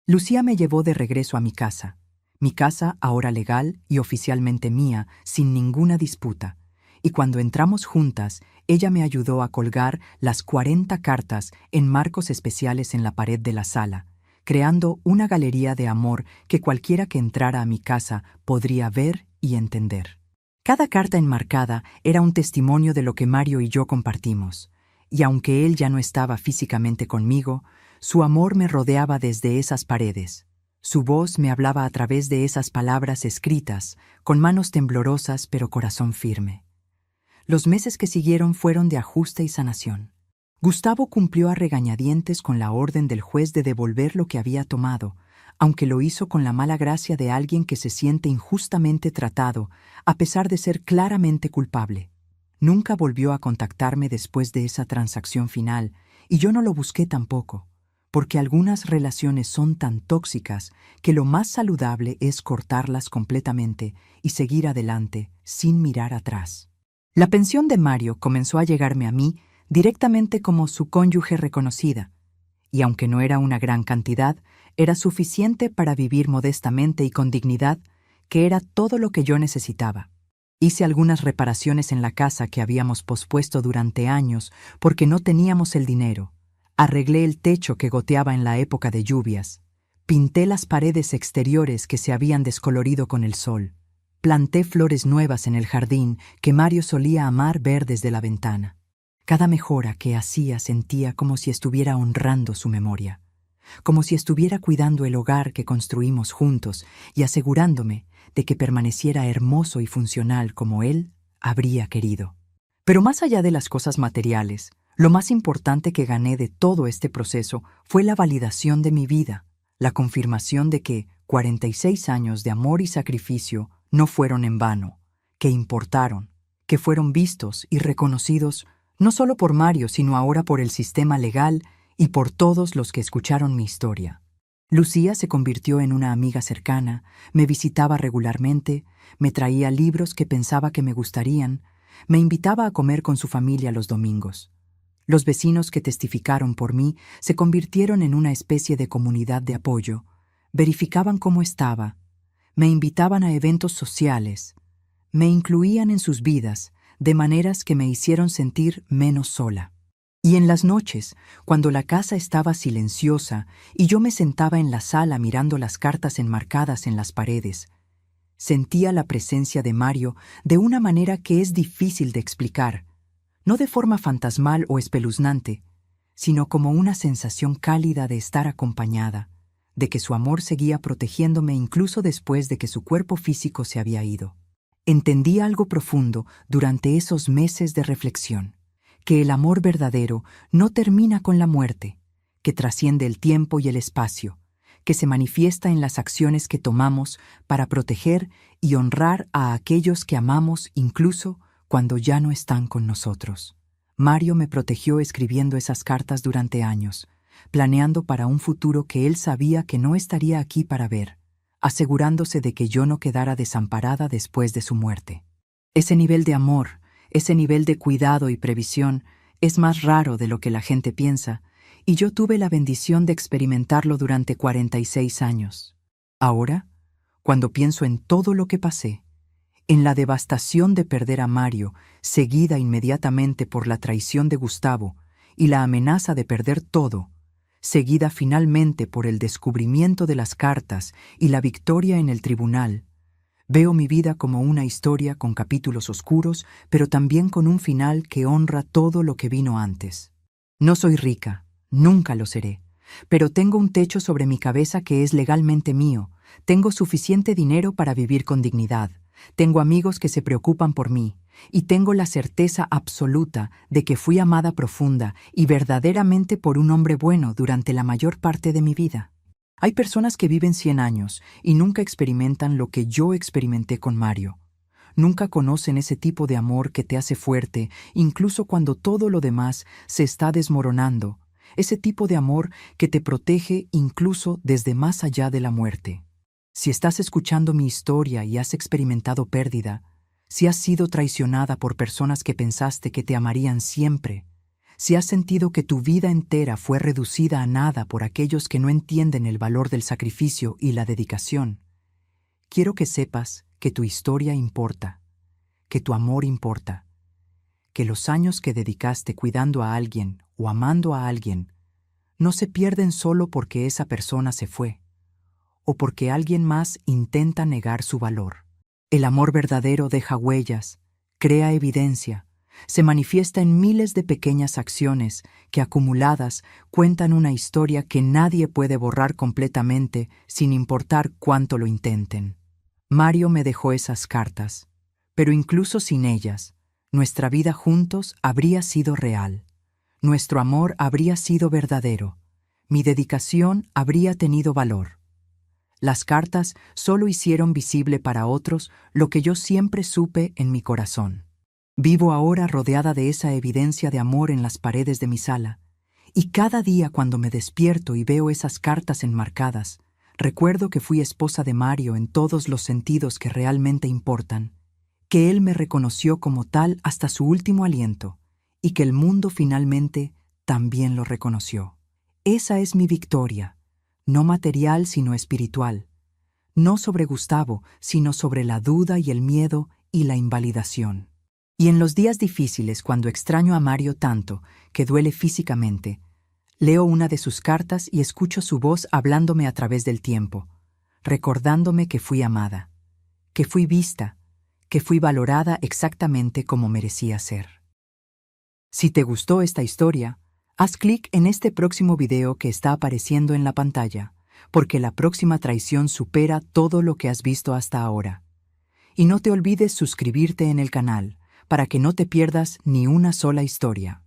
Lucía me llevó de regreso a mi casa ahora legal y oficialmente mía, sin ninguna disputa, y cuando entramos juntas, ella me ayudó a colgar las 40 cartas en marcos especiales en la pared de la sala, creando una galería de amor que cualquiera que entrara a mi casa podría ver y entender. Cada carta enmarcada era un testimonio de lo que Mario y yo compartimos, y aunque él ya no estaba físicamente conmigo, su amor me rodeaba desde esas paredes. Su voz me hablaba a través de esas palabras escritas, con manos temblorosas pero corazón firme. Los meses que siguieron fueron de ajuste y sanación. Gustavo cumplió a regañadientes con la orden del juez de devolver lo que había tomado, aunque lo hizo con la mala gracia de alguien que se siente injustamente tratado, a pesar de ser claramente culpable. Nunca volvió a contactarme después de esa transacción final, y yo no lo busqué tampoco, porque algunas relaciones son tan tóxicas que lo más saludable es cortarlas completamente y seguir adelante sin mirar atrás. La pensión de Mario comenzó a llegarme a mí directamente como su cónyuge reconocida, y aunque no era una gran cantidad, era suficiente para vivir modestamente y con dignidad, que era todo lo que yo necesitaba. Hice algunas reparaciones en la casa que habíamos pospuesto durante años porque no teníamos el dinero. Arreglé el techo que goteaba en la época de lluvias. Pinté las paredes exteriores que se habían descolorido con el sol. Planté flores nuevas en el jardín que Mario solía amar ver desde la ventana. Cada mejora que hacía sentía como si estuviera honrando su memoria, como si estuviera cuidando el hogar que construimos juntos y asegurándome de que permaneciera hermoso y funcional como él habría querido. Pero más allá de las cosas materiales, lo más importante que gané de todo este proceso fue la validación de mi vida, la confirmación de que 46 años de amor y sacrificio no fueron en vano, que importaron, que fueron vistos y reconocidos no solo por Mario, sino ahora por el sistema legal y por todos los que escucharon mi historia. Lucía se convirtió en una amiga cercana, me visitaba regularmente, me traía libros que pensaba que me gustarían, me invitaba a comer con su familia los domingos. Los vecinos que testificaron por mí se convirtieron en una especie de comunidad de apoyo, verificaban cómo estaba, me invitaban a eventos sociales, me incluían en sus vidas de maneras que me hicieron sentir menos sola. Y en las noches, cuando la casa estaba silenciosa y yo me sentaba en la sala mirando las cartas enmarcadas en las paredes, sentía la presencia de Mario de una manera que es difícil de explicar, no de forma fantasmal o espeluznante, sino como una sensación cálida de estar acompañada, de que su amor seguía protegiéndome incluso después de que su cuerpo físico se había ido. Entendí algo profundo durante esos meses de reflexión, que el amor verdadero no termina con la muerte, que trasciende el tiempo y el espacio, que se manifiesta en las acciones que tomamos para proteger y honrar a aquellos que amamos incluso cuando ya no están con nosotros. Mario me protegió escribiendo esas cartas durante años, planeando para un futuro que él sabía que no estaría aquí para ver, asegurándose de que yo no quedara desamparada después de su muerte. Ese nivel de amor, ese nivel de cuidado y previsión es más raro de lo que la gente piensa, y yo tuve la bendición de experimentarlo durante 46 años. Ahora, cuando pienso en todo lo que pasé, en la devastación de perder a Mario, seguida inmediatamente por la traición de Gustavo y la amenaza de perder todo, seguida finalmente por el descubrimiento de las cartas y la victoria en el tribunal, veo mi vida como una historia con capítulos oscuros, pero también con un final que honra todo lo que vino antes. No soy rica, nunca lo seré, pero tengo un techo sobre mi cabeza que es legalmente mío, tengo suficiente dinero para vivir con dignidad, tengo amigos que se preocupan por mí, y tengo la certeza absoluta de que fui amada profunda y verdaderamente por un hombre bueno durante la mayor parte de mi vida. Hay personas que viven 100 años y nunca experimentan lo que yo experimenté con Mario. Nunca conocen ese tipo de amor que te hace fuerte, incluso cuando todo lo demás se está desmoronando. Ese tipo de amor que te protege incluso desde más allá de la muerte. Si estás escuchando mi historia y has experimentado pérdida, si has sido traicionada por personas que pensaste que te amarían siempre, si has sentido que tu vida entera fue reducida a nada por aquellos que no entienden el valor del sacrificio y la dedicación, quiero que sepas que tu historia importa, que tu amor importa, que los años que dedicaste cuidando a alguien o amando a alguien no se pierden solo porque esa persona se fue, o porque alguien más intenta negar su valor. El amor verdadero deja huellas, crea evidencia, se manifiesta en miles de pequeñas acciones que acumuladas cuentan una historia que nadie puede borrar completamente sin importar cuánto lo intenten. Mario me dejó esas cartas, pero incluso sin ellas, nuestra vida juntos habría sido real. Nuestro amor habría sido verdadero. Mi dedicación habría tenido valor. Las cartas solo hicieron visible para otros lo que yo siempre supe en mi corazón. Vivo ahora rodeada de esa evidencia de amor en las paredes de mi sala, y cada día cuando me despierto y veo esas cartas enmarcadas, recuerdo que fui esposa de Mario en todos los sentidos que realmente importan, que él me reconoció como tal hasta su último aliento, y que el mundo finalmente también lo reconoció. Esa es mi victoria, no material sino espiritual, no sobre Gustavo, sino sobre la duda y el miedo y la invalidación. Y en los días difíciles, cuando extraño a Mario tanto que duele físicamente, leo una de sus cartas y escucho su voz hablándome a través del tiempo, recordándome que fui amada, que fui vista, que fui valorada exactamente como merecía ser. Si te gustó esta historia, haz clic en este próximo video que está apareciendo en la pantalla, porque la próxima traición supera todo lo que has visto hasta ahora. Y no te olvides suscribirte en el canal, para que no te pierdas ni una sola historia.